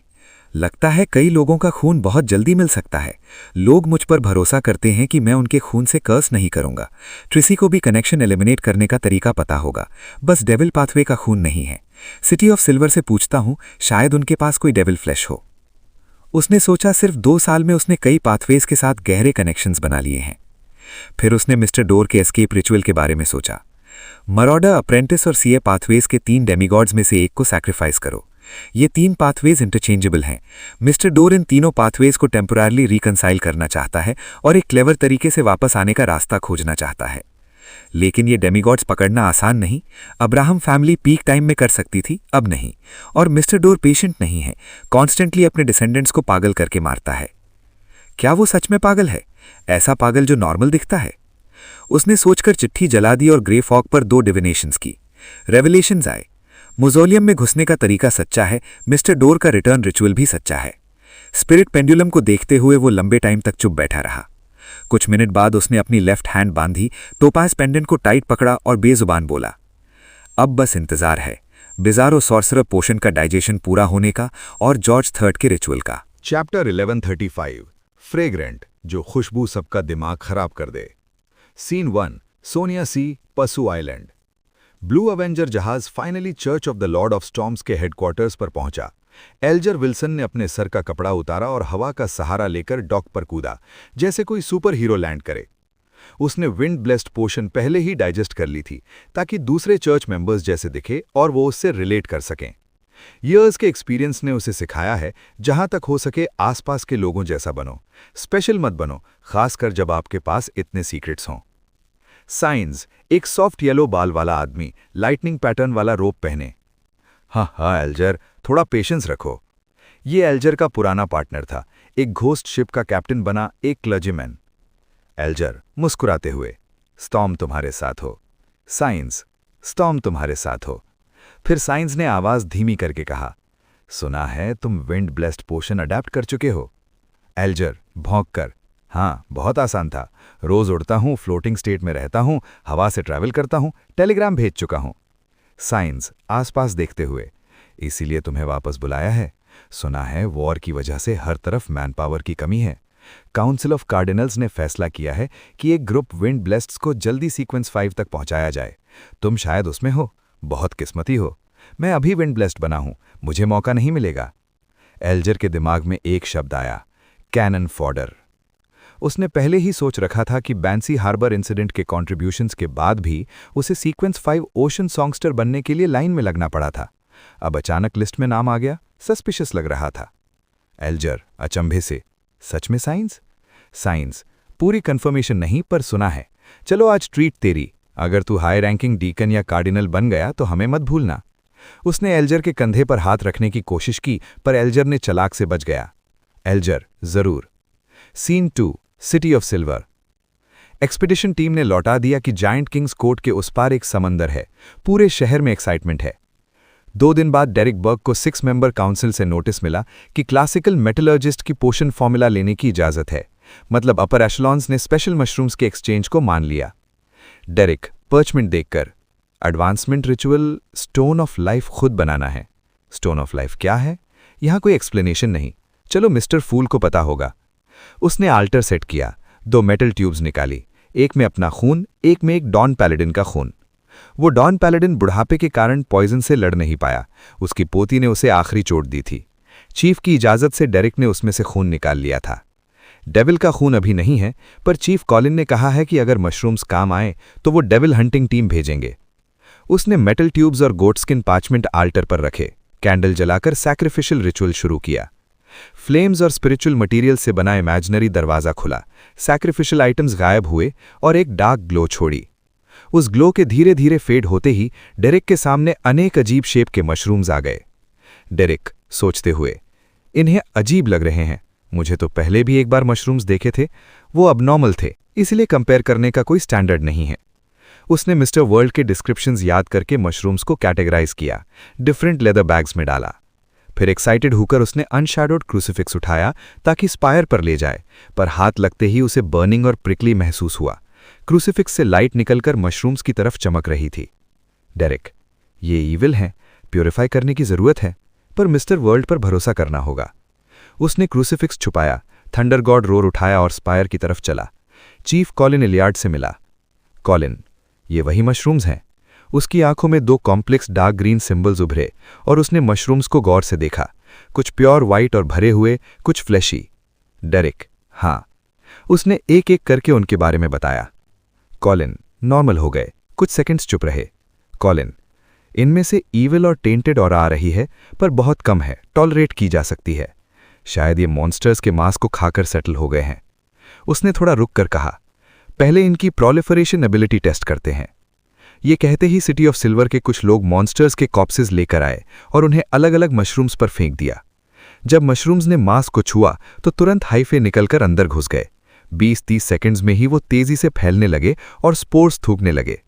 लगता है कई लोगों का खून बहुत जल्दी मिल सकता है। लोग मुझ पर भरोसा करते हैं कि मैं उनके खून से कर्स नहीं करूंगा। ट्रिसी को भी कनेक्शन एलिमिनेट करने का तरीका पता होगा, बस डेविल पाथवे का खून नहीं है। सिटी ऑफ सिल्वर से पूछता हूं, शायद उनके पास कोई डेविल फ्लैश हो। उसने सोचा सिर्फ 2 साल में उसने कई पाथवेज के साथ गहरे कनेक्शंस बना लिए हैं। फिर उसने मिस्टर डोर के एस्केप रिचुअल के बारे में सोचा। मरॉडर, अप्रेंटिस और सीए पाथवेज के 3 डेमिगॉड्स में से एक को सैक्रिफाइस करो। ये 3 पाथवेज इंटरचेंजेबल हैं। मिस्टर डोर इन तीनों पाथवेज को टेम्पोररली रिकंसाइल करना चाहता है और एक क्लेवर तरीके से वापस आने का रास्ता खोजना चाहता है। लेकिन ये डेमिगॉड्स पकड़ना आसान नहीं। अब्राहम फैमिली पीक टाइम में कर सकती थी, अब नहीं। और मिस्टर डोर पेशेंट नहीं है, कॉन्स्टेंटली अपने डिसेंडेंट्स को पागल करके मारता है। क्या वो सच में पागल है? ऐसा पागल जो नॉर्मल दिखता है? उसने सोचकर चिट्ठी जला दी और ग्रे फॉग पर 2 डिविनेशंस की। रेवलेशंस आए। मुजोलियम में घुसने का तरीका सच्चा है, मिस्टर डोर का रिटर्न रिचुअल भी सच्चा है। स्पिरिट पेंडुलम को देखते हुए वो लंबे टाइम तक चुप बैठा रहा। कुछ मिनट बाद उसने अपनी लेफ्ट हैंड बांधी, टोपाज पेंडेंट को टाइट पकड़ा और बेजुबान बोला, अब बस इंतजार है बिजारो सॉर्सरर पोशन का डाइजेशन पूरा होने का और जॉर्ज थर्ड के रिचुअल का।
चैप्टर 1135 फ्रेग्रेंट, जो खुशबू सबका दिमाग खराब कर दे। सीन 1 सोनिया सी, पसू आइलैंड। ब्लू अवेंजर जहाज finally church of the Lord of storms के हेडक्वार्टर्स पर पहुंचा। एल्जर विल्सन ने अपने सर का कपड़ा उतारा और हवा का सहारा लेकर डॉक पर कूदा, जैसे कोई सुपर हीरो लैंड करे। उसने विंड ब्लेस्ड पोशन पहले ही डाइजेस्ट कर ली थी ताकि दूसरे चर्च मेंबर्स जैसे दिखे और वो उससे रिलेट कर सकें। ईयर्स के एक्सपीरियंस ने उसे सिखाया है, जहां तक हो सके आसपास के लोगों जैसा बनो, स्पेशल मत बनो, खासकर जब आपके पास इतने सीक्रेट्स हों। साइंस, एक सॉफ्ट येलो बाल वाला आदमी, लाइटनिंग पैटर्न वाला रोप पहने। हाँ एल्जर, थोड़ा पेशेंस रखो। ये एल्जर का पुराना पार्टनर था, एक घोस्ट शिप का कैप्टन बना, एक क्लर्जीमैन। एल्जर मुस्कुराते हुए, स्टॉर्म तुम्हारे साथ हो। साइंस, स्टॉर्म तुम्हारे साथ हो। फिर साइंस ने आवाज धीमी करके कहा, सुना है तुम विंड ब्लेस्ड पोशन अडैप्ट कर चुके हो। एल्जर भौंक कर, हाँ बहुत आसान था, रोज उड़ता हूँ, फ्लोटिंग स्टेट में रहता हूँ, हवा से ट्रैवल करता हूँ, टेलीग्राम भेज चुका हूँ। साइंस आसपास देखते हुए, इसीलिए तुम्हें वापस बुलाया है। सुना है वॉर की वजह से हर तरफ मैन पावर की कमी है। काउंसिल ऑफ कार्डिनल्स ने फैसला किया है कि एक ग्रुप विंड ब्लेस्ड्स को जल्दी सीक्वेंस 5 तक पहुंचाया जाए। तुम शायद उसमें हो, बहुत किस्मती हो। मैं अभी विंड ब्लेस्ड बना हूं, मुझे मौका नहीं मिलेगा। एल्जर के दिमाग में एक शब्द आया, कैनन फॉडर। उसने पहले ही सोच रखा था कि बैंसी हार्बर इंसिडेंट के कॉन्ट्रीब्यूशंस के बाद भी उसे सीक्वेंस 5 ओशन सॉन्गस्टर बनने के लिए लाइन में लगना पड़ा था। अब अचानक लिस्ट में नाम आ गया, सस्पिशियस लग रहा था। एल्जर अचंभे से, सच में साइंस? साइंस, पूरी कंफर्मेशन नहीं पर सुना है। चलो आज ट्रीट तेरी, अगर तू हाई रैंकिंग डीकन या कार्डिनल बन गया तो हमें मत भूलना। उसने एल्जर के कंधे पर हाथ रखने की कोशिश की, पर एल्जर ने चालाक से बच गया। एल्जर, जरूर। Scene 2, city of silver. Expedition team ने लौटा दिया कि जायंट किंग्स कोर्ट के उस पार एक समंदर है। पूरे शहर में एक्साइटमेंट है। 2 दिन बाद डेरिक बर्ग को 6 मेंबर काउंसिल से नोटिस मिला कि क्लासिकल मेटलर्जिस्ट की पोशन फॉर्मूला लेने की इजाजत है। मतलब अपर एशलॉन्स ने स्पेशल मशरूम्स के एक्सचेंज को मान लिया। डेरिक पर्चमेंट देखकर, advancement ritual stone of life खुद बनाना है। स्टोन ऑफ लाइफ क्या है? यहां कोई एक्सप्लेनेशन नहीं, चलो मिस्टर फूल को पता होगा। उसने आल्टर सेट किया, 2 मेटल ट्यूब्स निकाली, एक में अपना खून, एक में एक डॉन पैलेडिन का खून। वो डॉन पैलेडिन बुढ़ापे के कारण पॉइजन से लड़ नहीं पाया, उसकी पोती ने उसे आखिरी चोट दी थी। चीफ की इजाजत से डेरिक ने उसमें से खून निकाल लिया था। डेविल का खून अभी नहीं है, पर चीफ कॉलिन ने कहा है कि अगर मशरूम्स काम आए तो वो डेविल हंटिंग टीम भेजेंगे। उसने मेटल ट्यूब्स और गोटस्किन पार्चमेंट आल्टर पर रखे, कैंडल जलाकर सैक्रिफिशियल रिचुअल शुरू किया। फ्लेम्स और स्पिरिचुअल मटेरियल से बना इमेजिनरी दरवाजा खुला, सैक्रिफिशियल आइटम्स गायब हुए और एक डार्क ग्लो छोड़ी। उस ग्लो के धीरे धीरे फेड होते ही डेरिक के सामने अनेक अजीब शेप के मशरूम्स आ गए। डेरिक सोचते हुए, इन्हें अजीब लग रहे हैं, मुझे तो पहले भी एक बार मशरूम्स देखे थे, वो अबनॉर्मल थे, इसलिए कंपेयर करने का कोई स्टैंडर्ड नहीं है। उसने मिस्टर वर्ल्ड के डिस्क्रिप्शंस याद करके मशरूम्स को कैटेगराइज किया, डिफरेंट लेदर बैग्स में डाला। फिर एक्साइटेड होकर उसने अनशैडोड क्रूसिफिक्स उठाया ताकि स्पायर पर ले जाए, पर हाथ लगते ही उसे बर्निंग और प्रिकली महसूस हुआ। क्रूसिफिक्स से लाइट निकलकर मशरूम्स की तरफ चमक रही थी। डेरिक, ये ईविल हैं, प्योरीफाई करने की जरूरत है, पर मिस्टर वर्ल्ड पर भरोसा करना होगा। उसने क्रूसिफिक्स छुपाया, थंडर गॉड रोर उठाया और स्पायर की तरफ चला। चीफ कॉलिन इलियार्ड से मिला। कॉलिन, ये वही मशरूम्स हैं। उसकी आंखों में 2 कॉम्प्लेक्स डार्क ग्रीन सिंबल्स उभरे और उसने मशरूम्स को गौर से देखा, कुछ प्योर वाइट और भरे हुए, कुछ फ्लैशी। डेरिक, हाँ। उसने एक एक करके उनके बारे में बताया। कॉलिन नॉर्मल हो गए, कुछ सेकंड्स चुप रहे। कॉलिन, इनमें से ईविल और टेंटेड और आ रही है, पर बहुत कम है, टॉलरेट की जा सकती है। शायद ये मॉन्स्टर्स के मांस को खाकर सेटल हो गए हैं। उसने थोड़ा रुक कर कहा, पहले इनकी प्रोलिफरेशन एबिलिटी टेस्ट करते हैं। ये कहते ही सिटी ऑफ सिल्वर के कुछ लोग मॉन्स्टर्स के कॉप्सेस लेकर आए और उन्हें अलग अलग मशरूम्स पर फेंक दिया। जब मशरूम्स ने मांस को छुआ तो तुरंत हाइफे निकलकर अंदर घुस गए। 20-30 सेकंड्स में ही वो तेजी से फैलने लगे और स्पोर्स थूकने लगे।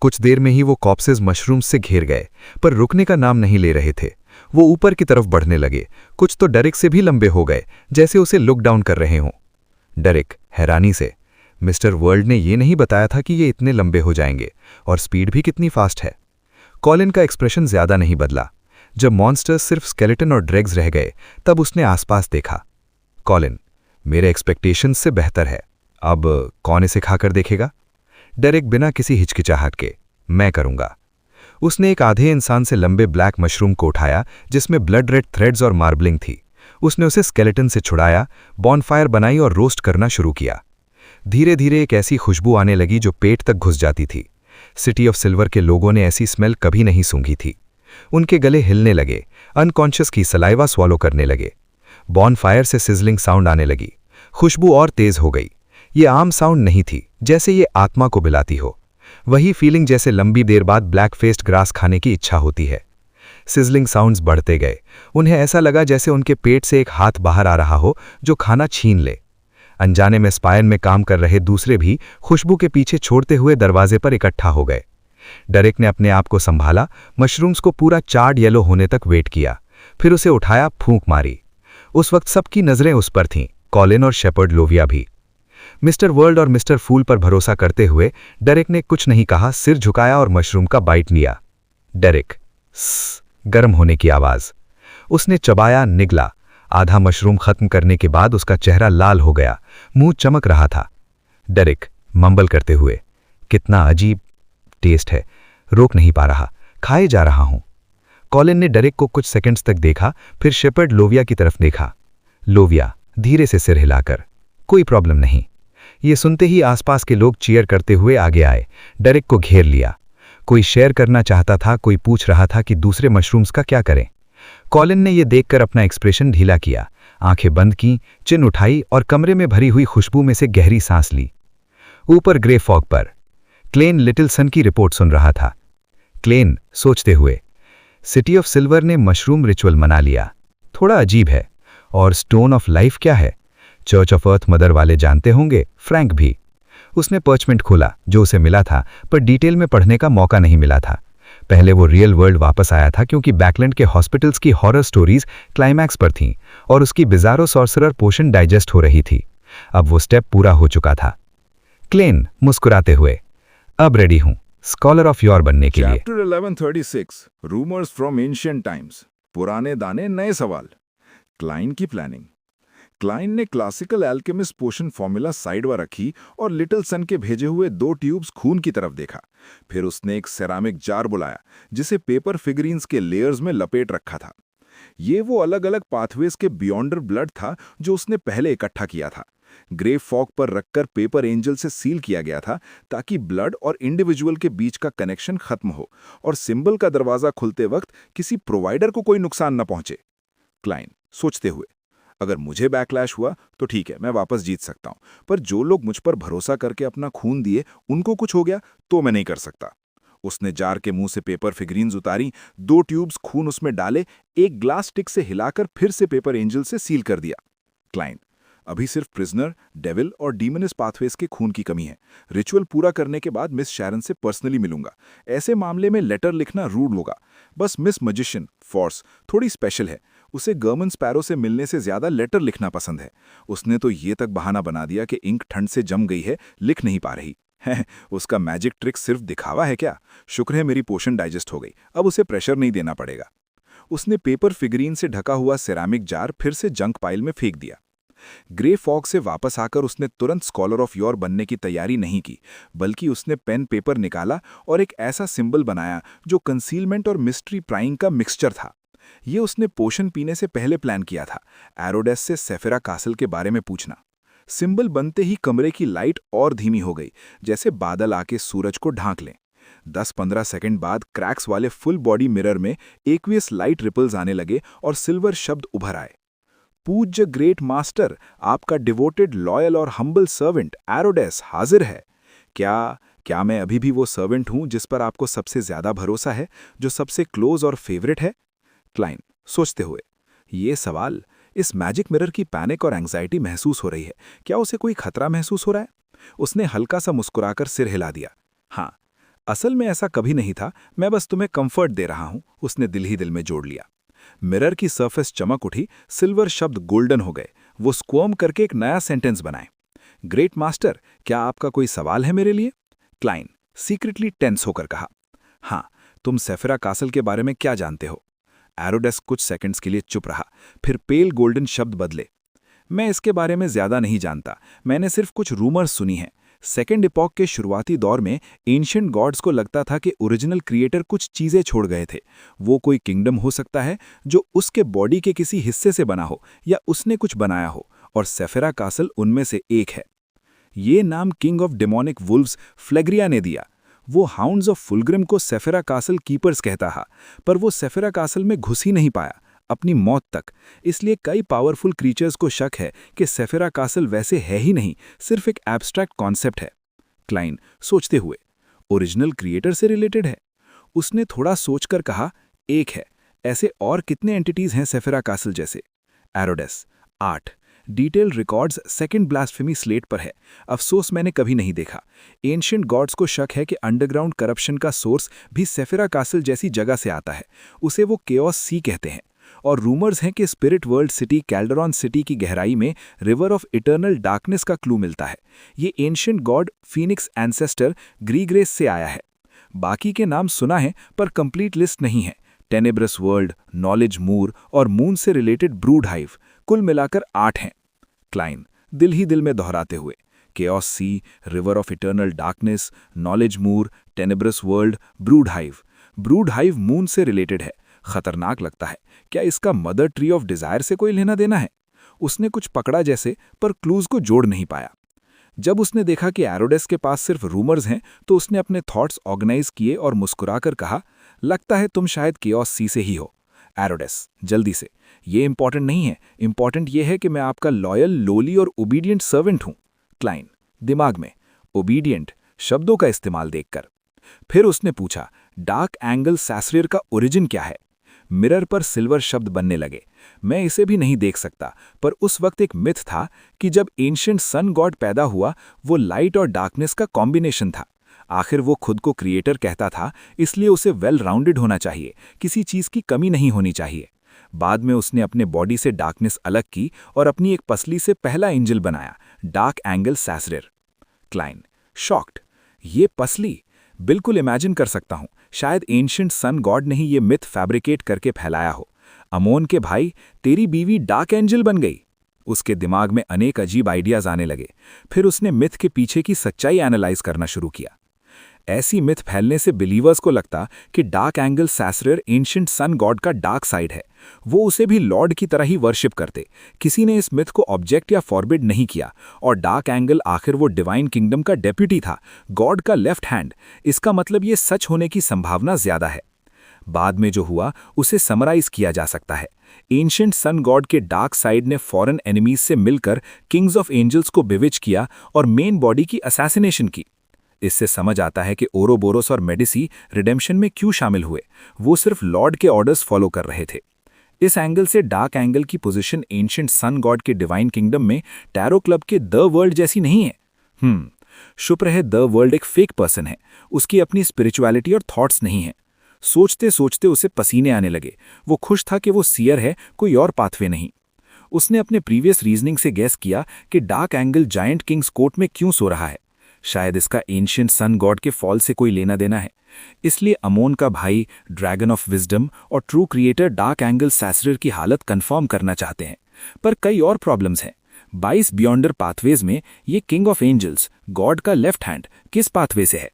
कुछ देर में ही वो कॉप्सेस मशरूम्स से घेर गए, पर रुकने का नाम नहीं ले रहे थे। वो ऊपर की तरफ बढ़ने लगे, कुछ तो डेरिक से भी लंबे हो गए, जैसे उसे लुक डाउन कर रहे हों। डेरिक हैरानी से, मिस्टर वर्ल्ड ने ये नहीं बताया था कि ये इतने लंबे हो जाएंगे, और स्पीड भी कितनी फास्ट है। कॉलिन का एक्सप्रेशन ज्यादा नहीं बदला। जब मॉन्स्टर्स सिर्फ स्केलेटन और ड्रैग्स रह गए, तब उसने आसपास देखा। कॉलिन, मेरे एक्सपेक्टेशंस से बेहतर है, अब कौन इसे खाकर देखेगा? डेरिक बिना किसी हिचकिचाहट के, मैं करूंगा। उसने एक आधे इंसान से लंबे ब्लैक मशरूम को उठाया जिसमें ब्लड रेड थ्रेड्स और मार्बलिंग थी। उसने उसे स्केलेटन से छुड़ाया, बॉनफायर बनाई और रोस्ट करना शुरू किया। धीरे धीरे एक ऐसी खुशबू आने लगी जो पेट तक घुस जाती थी। सिटी ऑफ सिल्वर के लोगों ने ऐसी स्मेल कभी नहीं सूंघी थी।
उनके गले हिलने लगे, अनकॉन्शियस की सलाइवा स्वॉलो करने लगे। बॉनफायर से सिजलिंग साउंड आने लगी, खुशबू और तेज हो गई। ये आम साउंड नहीं थी, जैसे ये आत्मा को बुलाती हो। वही फीलिंग जैसे लंबी देर बाद ब्लैक फेस्ड ग्रास खाने की इच्छा होती है। सिजलिंग साउंड्स बढ़ते गए। उन्हें ऐसा लगा जैसे उनके पेट से एक हाथ बाहर आ रहा हो जो खाना छीन ले। अनजाने में स्पायन में काम कर रहे दूसरे भी खुशबू के पीछे छोड़ते हुए दरवाजे पर इकट्ठा हो गए। डेरेक ने अपने आप को संभाला, मशरूम्स को पूरा चार्ड येलो होने तक वेट किया, फिर उसे उठाया, फूंक मारी। उस वक्त सबकी नजरें उस पर थीं, कॉलिन और शेपर्ड लोविया भी। मिस्टर वर्ल्ड और मिस्टर फूल पर भरोसा करते हुए डेरेक ने कुछ नहीं कहा, सिर झुकाया और मशरूम का बाइट लिया। डेरेक, गर्म होने की आवाज। उसने चबाया, निगला। आधा मशरूम खत्म करने के बाद उसका चेहरा लाल हो गया, मुंह चमक रहा था। डेरेक मंबल करते हुए, कितना अजीब टेस्ट है, रोक नहीं पा रहा, खाए जा रहा हूं। कॉलिन ने डेरेक को कुछ सेकंड्स तक देखा, फिर शेपर्ड लोविया की तरफ देखा। लोविया धीरे से सिर हिलाकर, कोई प्रॉब्लम नहीं। ये सुनते ही आसपास के लोग चीयर करते हुए आगे आए, डेरेक को घेर लिया। कोई शेयर करना चाहता था, कोई पूछ रहा था कि दूसरे मशरूम्स का क्या करें। कॉलिन ने यह देखकर अपना एक्सप्रेशन ढीला किया, आंखें बंद की, चिन उठाई और कमरे में भरी हुई खुशबू में से गहरी सांस ली। ऊपर ग्रे फॉग पर क्लेन लिटिलसन की रिपोर्ट सुन रहा था। क्लेन सोचते हुए, सिटी ऑफ सिल्वर ने मशरूम रिचुअल मना लिया, थोड़ा अजीब है। और स्टोन ऑफ लाइफ क्या है? चर्च ऑफ अर्थ मदर वाले जानते होंगे, फ्रैंक भी। उसने पर्चमेंट खोला जो उसे मिला था, पर डिटेल में पढ़ने का मौका नहीं मिला था। पहले वो रियल वर्ल्ड वापस आया था क्योंकि बैकलैंड के हॉस्पिटल्स की हॉरर स्टोरीज क्लाइमैक्स पर थीं और उसकी बिजारो सॉर्सरर पोशन डाइजेस्ट हो रही थी। अब वो स्टेप पूरा हो चुका था। क्लेन मुस्कुराते हुए, अब रेडी हूं स्कॉलर ऑफ योर बनने के लिए।
Chapter 1136 rumours from ancient times. पुराने दाने नए सवाल। क्लाइन की प्लानिंग। क्लाइन ने क्लासिकल एल्केमिस्ट पोशन फॉर्मूला साइड पर रखी और लिटिलसन के भेजे हुए 2 ट्यूब्स खून की तरफ देखा। फिर उसने एक सेरामिक जार बुलाया जिसे पेपर फिगरीन्स के लेयर्स में लपेट रखा था। ये वो अलग अलग पाथवेज के बियॉन्डर ब्लड था जो उसने पहले इकट्ठा किया था। ग्रे फॉग पर रखकर पेपर एंजल से सील किया गया था ताकि ब्लड और इंडिविजुअल के बीच का कनेक्शन खत्म हो और सिंबल का दरवाजा खुलते वक्त किसी प्रोवाइडर को कोई नुकसान न पहुंचे। क्लाइन सोचते हुए, अगर मुझे बैकलैश हुआ तो ठीक है, मैं वापस जीत सकता हूं, पर जो लोग मुझ पर भरोसा करके अपना खून दिए उनको कुछ हो गया तो मैं नहीं कर सकता। उसने जार के मुंह से पेपर फिगरीन्स उतारी, 2 ट्यूब्स खून उसमें डाले, एक ग्लास स्टिक से हिलाकर फिर से पेपर एंजल से सील कर दिया। क्लाइन, अभी सिर्फ प्रिजनर, डेविल और डीमनिस पाथवेज के खून की कमी है। रिचुअल पूरा करने के बाद मिस शैरन से पर्सनली मिलूंगा। ऐसे मामले में लेटर लिखना रूड होगा। बस मिस मैजिशियन फॉर्स थोड़ी स्पेशल है, उसे गर्मन स्पैरो से मिलने से ज्यादा लेटर लिखना पसंद है। उसने तो ये तक बहाना बना दिया कि इंक ठंड से जम गई है, लिख नहीं पा रही है। उसका मैजिक ट्रिक सिर्फ दिखावा है क्या? शुक्र है मेरी पोशन डाइजेस्ट हो गई, अब उसे प्रेशर नहीं देना पड़ेगा। उसने पेपर फिगरीन से ढका हुआ सेरामिक जार फिर से जंक पाइल में फेंक दिया। ग्रे फॉग से वापस आकर उसने तुरंत स्कॉलर ऑफ योर बनने की तैयारी नहीं की, बल्कि उसने पेन पेपर निकाला और एक ऐसा सिंबल बनाया जो कंसीलमेंट और मिस्ट्री प्राइंग का मिक्सचर था। ये उसने पोशन पीने से पहले प्लान किया था, एरोडेस से सेफिरा कासल के बारे में पूछना। सिंबल बनते ही कमरे की लाइट और धीमी हो गई, जैसे बादल आके सूरज को ढांक लें। 10-15 सेकंड बाद क्रैक्स वाले फुल बॉडी मिरर में एक्वियस लाइट रिपल्स आने लगे और सिल्वर शब्द उभर आए। पूज्य ग्रेट मास्टर, आपका डिवोटेड, लॉयल और हम्बल सर्वेंट एरोडेस हाजिर है। क्या मैं अभी भी वो सर्वेंट हूं जिस पर आपको सबसे ज्यादा भरोसा है, जो सबसे क्लोज और फेवरेट है? क्लाइन सोचते हुए, ये सवाल, इस मैजिक मिरर की पैनिक और एंग्जाइटी महसूस हो रही है। क्या उसे कोई खतरा महसूस हो रहा है? उसने हल्का सा मुस्कुराकर सिर हिला दिया। हाँ, असल में ऐसा कभी नहीं था, मैं बस तुम्हें कंफर्ट दे रहा हूं, उसने दिल ही दिल में जोड़ लिया। मिरर की सरफेस चमक उठी, सिल्वर शब्द गोल्डन हो गए। वो स्क्वर्म करके एक नया सेंटेंस बनाए। ग्रेट मास्टर, क्या आपका कोई सवाल है मेरे लिए? क्लाइन सीक्रेटली टेंस होकर कहा, हाँ, तुम सेफिरा कासल के बारे में क्या जानते हो? एरोडेस कुछ सेकंड्स के लिए चुप रहा, फिर पेल गोल्डन शब्द बदले। मैं इसके बारे में ज्यादा नहीं जानता, मैंने सिर्फ कुछ रूमर्स सुनी हैं। सेकेंड इपॉक के शुरुआती दौर में एंशिएंट गॉड्स को लगता था कि ओरिजिनल क्रिएटर कुछ चीजें छोड़ गए थे। वो कोई किंगडम हो सकता है जो उसके बॉडी के किसी हिस्से से बना हो या उसने कुछ बनाया हो, और सेफिरा कासल उनमें से एक है। ये नाम किंग ऑफ डेमोनिक वुल्व्स फ्लेग्रिया ने दिया।
वो हाउंड्स ऑफ फुलग्रिम को सेफेरा कासल कीपर्स कहता था, पर वो सेफेरा कासल में घुस ही नहीं पाया, अपनी मौत तक। इसलिए कई पावरफुल क्रीचर्स को शक है कि सेफेरा कासल वैसे है ही नहीं, सिर्फ एक एब्स्ट्रैक्ट कॉन्सेप्ट है। क्लाइन सोचते हुए, ओरिजिनल क्रिएटर से रिलेटेड है? उसने थोड़ा सोचकर कहा, एक है। ऐसे और कितने एंटिटीज हैं सेफेरा कासल जैसे? एरोडेस 8। Detail records second blasphemy slate पर है। अफसोस मैंने कभी नहीं देखा। एंशिएंट गॉड्स को शक है कि अंडरग्राउंड करप्शन का सोर्स भी सेफेरा कासल जैसी जगह से आता है। उसे वो केओस सी कहते हैं। और रूमर्स हैं कि स्पिरिट वर्ल्ड सिटी कैल्डरॉन सिटी की गहराई में रिवर ऑफ इटर्नल डार्कनेस का क्लू मिलता है। ये एंशिएंट गॉड फीनिक्स एंसेस्टर ग्रीग्रेस से आया है। बाकी के नाम सुना है पर कंप्लीट लिस्ट नहीं है। टेनेब्रस वर्ल्ड, नॉलेज मूर और मून से रिलेटेड ब्रूड हाइव, कुल मिलाकर 8 हैं। क्लाइन दिल ही दिल में दोहराते हुए, chaos sea, river of eternal darkness, knowledge moor, tenebrous world, brood hive. Brood hive moon से रिलेटेड है। खतरनाक लगता है। क्या इसका मदर ट्री ऑफ डिजायर से कोई लेना देना है? उसने कुछ पकड़ा जैसे, पर क्लूज को जोड़ नहीं पाया। जब उसने देखा कि एरोडेस के पास सिर्फ रूमर्स हैं, तो उसने अपने थॉट्स ऑर्गेनाइज किए और मुस्कुराकर कहा, लगता है तुम शायद केओस सी से ही हो। एरोडेस जल्दी से, ये इंपॉर्टेंट नहीं है, इंपॉर्टेंट ये है कि मैं आपका लॉयल, लोली और ओबीडियंट सर्वेंट हूं। क्लाइन दिमाग में ओबीडियंट शब्दों का इस्तेमाल देखकर। फिर उसने पूछा, डार्क एंगल सैसरियर का ओरिजिन क्या है? मिरर पर सिल्वर शब्द बनने लगे। मैं इसे भी नहीं देख सकता, पर उस वक्त एक मिथ था कि जब एंशिएंट सन गॉड पैदा हुआ, वो लाइट और डार्कनेस का कॉम्बिनेशन था। आखिर वो खुद को क्रिएटर कहता था, इसलिए उसे वेल राउंडेड होना चाहिए, किसी चीज़ की कमी नहीं होनी चाहिए। बाद में उसने अपने बॉडी से डार्कनेस अलग की और अपनी एक पसली से पहला एंजल बनाया, डार्क एंगल सैसरियर। क्लाइन शॉक्ड, ये पसली? बिल्कुल इमेजिन कर सकता हूं। शायद एंशिएंट सन गॉड ने ही ये मिथ फैब्रिकेट करके फैलाया हो। अमोन के भाई, तेरी बीवी डार्क एंजल बन गई। उसके दिमाग में अनेक अजीब आइडियाज आने लगे। फिर उसने मिथ के पीछे की सच्चाई एनालाइज करना शुरू किया। ऐसी मिथ फैलने से बिलीवर्स को लगता कि dark angel Sasrir ancient sun god का डार्क साइड है। वो उसे भी लॉर्ड की तरह ही वर्शिप करते। किसी ने इस मिथ को ऑब्जेक्ट या फॉरबिड नहीं किया। और डार्क एंगल आखिर वो डिवाइन किंगडम का डेप्यूटी था, गॉड का लेफ्ट हैंड। इसका मतलब ये सच होने की संभावना ज्यादा है। बाद में जो हुआ उसे समराइज किया जा सकता है। एंशिएंट सन गॉड के डार्क साइड ने फॉरेन एनिमीज से मिलकर किंग्स ऑफ एंजल्स को बिविच किया और मेन बॉडी की असैसिनेशन की। इससे समझ आता है कि ओरोबोरोस और मेडिसी रिडेम्पशन में क्यों शामिल हुए। वो सिर्फ लॉर्ड के ऑर्डर्स फॉलो कर रहे थे। इस एंगल से डार्क एंगल की पोजीशन एंशिएंट सन गॉड के डिवाइन किंगडम में टैरो क्लब के द वर्ल्ड जैसी नहीं है। शुक्र है द वर्ल्ड एक फेक पर्सन है, उसकी अपनी स्पिरिचुअलिटी और थॉट्स नहीं है। सोचते सोचते उसे पसीने आने लगे। वो खुश था कि वो सीयर है, कोई और पाथवे नहीं। उसने अपने प्रीवियस रीजनिंग से गैस किया कि dark angle giant king's court में क्यों सो रहा है। शायद इसका एंशिएंट सन गॉड के फॉल से कोई लेना देना है। इसलिए अमोन का भाई, ड्रैगन ऑफ विजडम और ट्रू क्रिएटर डार्क एंगल सैसरियर की हालत कंफर्म करना चाहते हैं। पर कई और प्रॉब्लम्स हैं। 22 बियॉन्डर पाथवेज में ये किंग ऑफ एंजल्स, गॉड का लेफ्ट हैंड, किस पाथवे से है?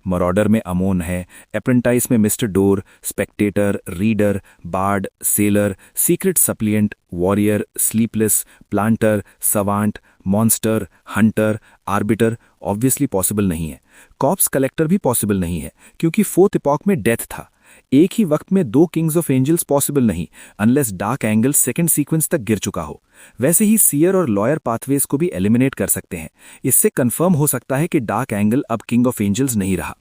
मरॉडर में अमोन है, एप्रेंटाइज में mister Door, spectator, reader, bard, sailor, secret suppliant, warrior, sleepless, planter, savant, monster, hunter, arbiter obviously possible नहीं है। कॉप्स कलेक्टर भी पॉसिबल नहीं है क्योंकि 4th इपॉक में डेथ था। एक ही वक्त में 2 किंग्स ऑफ एंजल्स पॉसिबल नहीं unless dark angle second sequence तक गिर चुका हो। वैसे ही सीयर और लॉयर पाथवेज को भी एलिमिनेट कर सकते हैं। इससे कंफर्म हो सकता है कि डार्क एंगल अब किंग ऑफ एंजल्स नहीं रहा।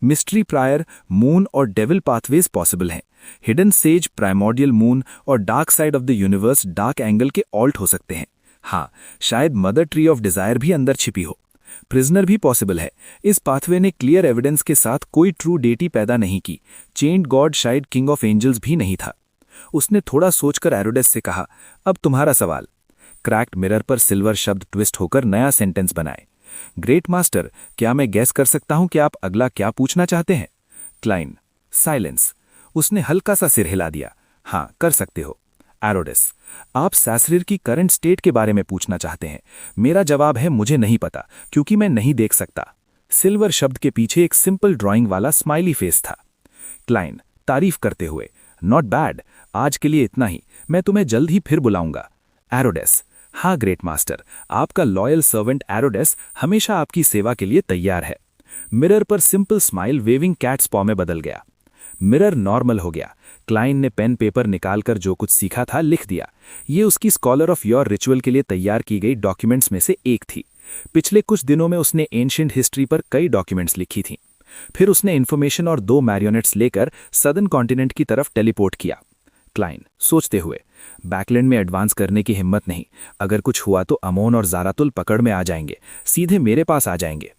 मिस्ट्री प्रायर, मून और डेविल पाथवेज पॉसिबल हैं। हिडन सेज, प्राइमोर्डियल मून और dark side of the universe dark angle के ऑल्ट हो सकते हैं। हाँ, शायद मदर ट्री ऑफ डिजायर भी अंदर छिपी हो। प्रिजनर भी पॉसिबल है। इस पाथवे ने क्लियर एविडेंस के साथ कोई ट्रू डेटी पैदा नहीं की। चेंड गॉड शायद किंग ऑफ एंजल्स भी नहीं था। उसने थोड़ा सोचकर एरोडेस से कहा, अब तुम्हारा सवाल। क्रैक्ड मिरर पर सिल्वर शब्द ट्विस्ट होकर नया सेंटेंस बनाए। ग्रेट मास्टर, क्या मैं गैस कर सकता हूं कि आप अगला क्या पूछना चाहते हैं? Klein silence. उसने हल्का सा सिर हिला दिया। हाँ, कर सकते हो। एरोडेस, आप सैसरियर की करंट स्टेट के बारे में पूछना चाहते हैं। मेरा जवाब है मुझे नहीं पता क्योंकि मैं नहीं देख सकता। सिल्वर शब्द के पीछे एक सिंपल ड्राइंग वाला स्माइली फेस था। क्लाइन तारीफ करते हुए, नॉट बैड, आज के लिए इतना ही, मैं तुम्हें जल्द ही फिर बुलाऊंगा। एरोडेस, हाँ ग्रेट मास्टर, आपका लॉयल सर्वेंट एरोडेस हमेशा आपकी सेवा के लिए तैयार है।
मिरर पर सिंपल स्माइल वेविंग कैट्स पॉ में बदल गया। मिरर नॉर्मल हो गया। क्लाइन ने पेन पेपर निकालकर जो कुछ सीखा था लिख दिया। ये उसकी स्कॉलर ऑफ योर रिचुअल के लिए तैयार की गई डॉक्यूमेंट्स में से एक थी। पिछले कुछ दिनों में उसने एंशिएंट हिस्ट्री पर कई डॉक्यूमेंट्स लिखी थीं। फिर उसने इन्फॉर्मेशन और 2 मैरियोनेट्स लेकर सदर्न कॉन्टिनेंट की तरफ टेलीपोर्ट किया। क्लाइन सोचते हुए, बैकलैंड में एडवांस करने की हिम्मत नहीं। अगर कुछ हुआ तो अमोन और ज़ारातुल पकड़ में आ जाएंगे, सीधे मेरे पास आ जाएंगे।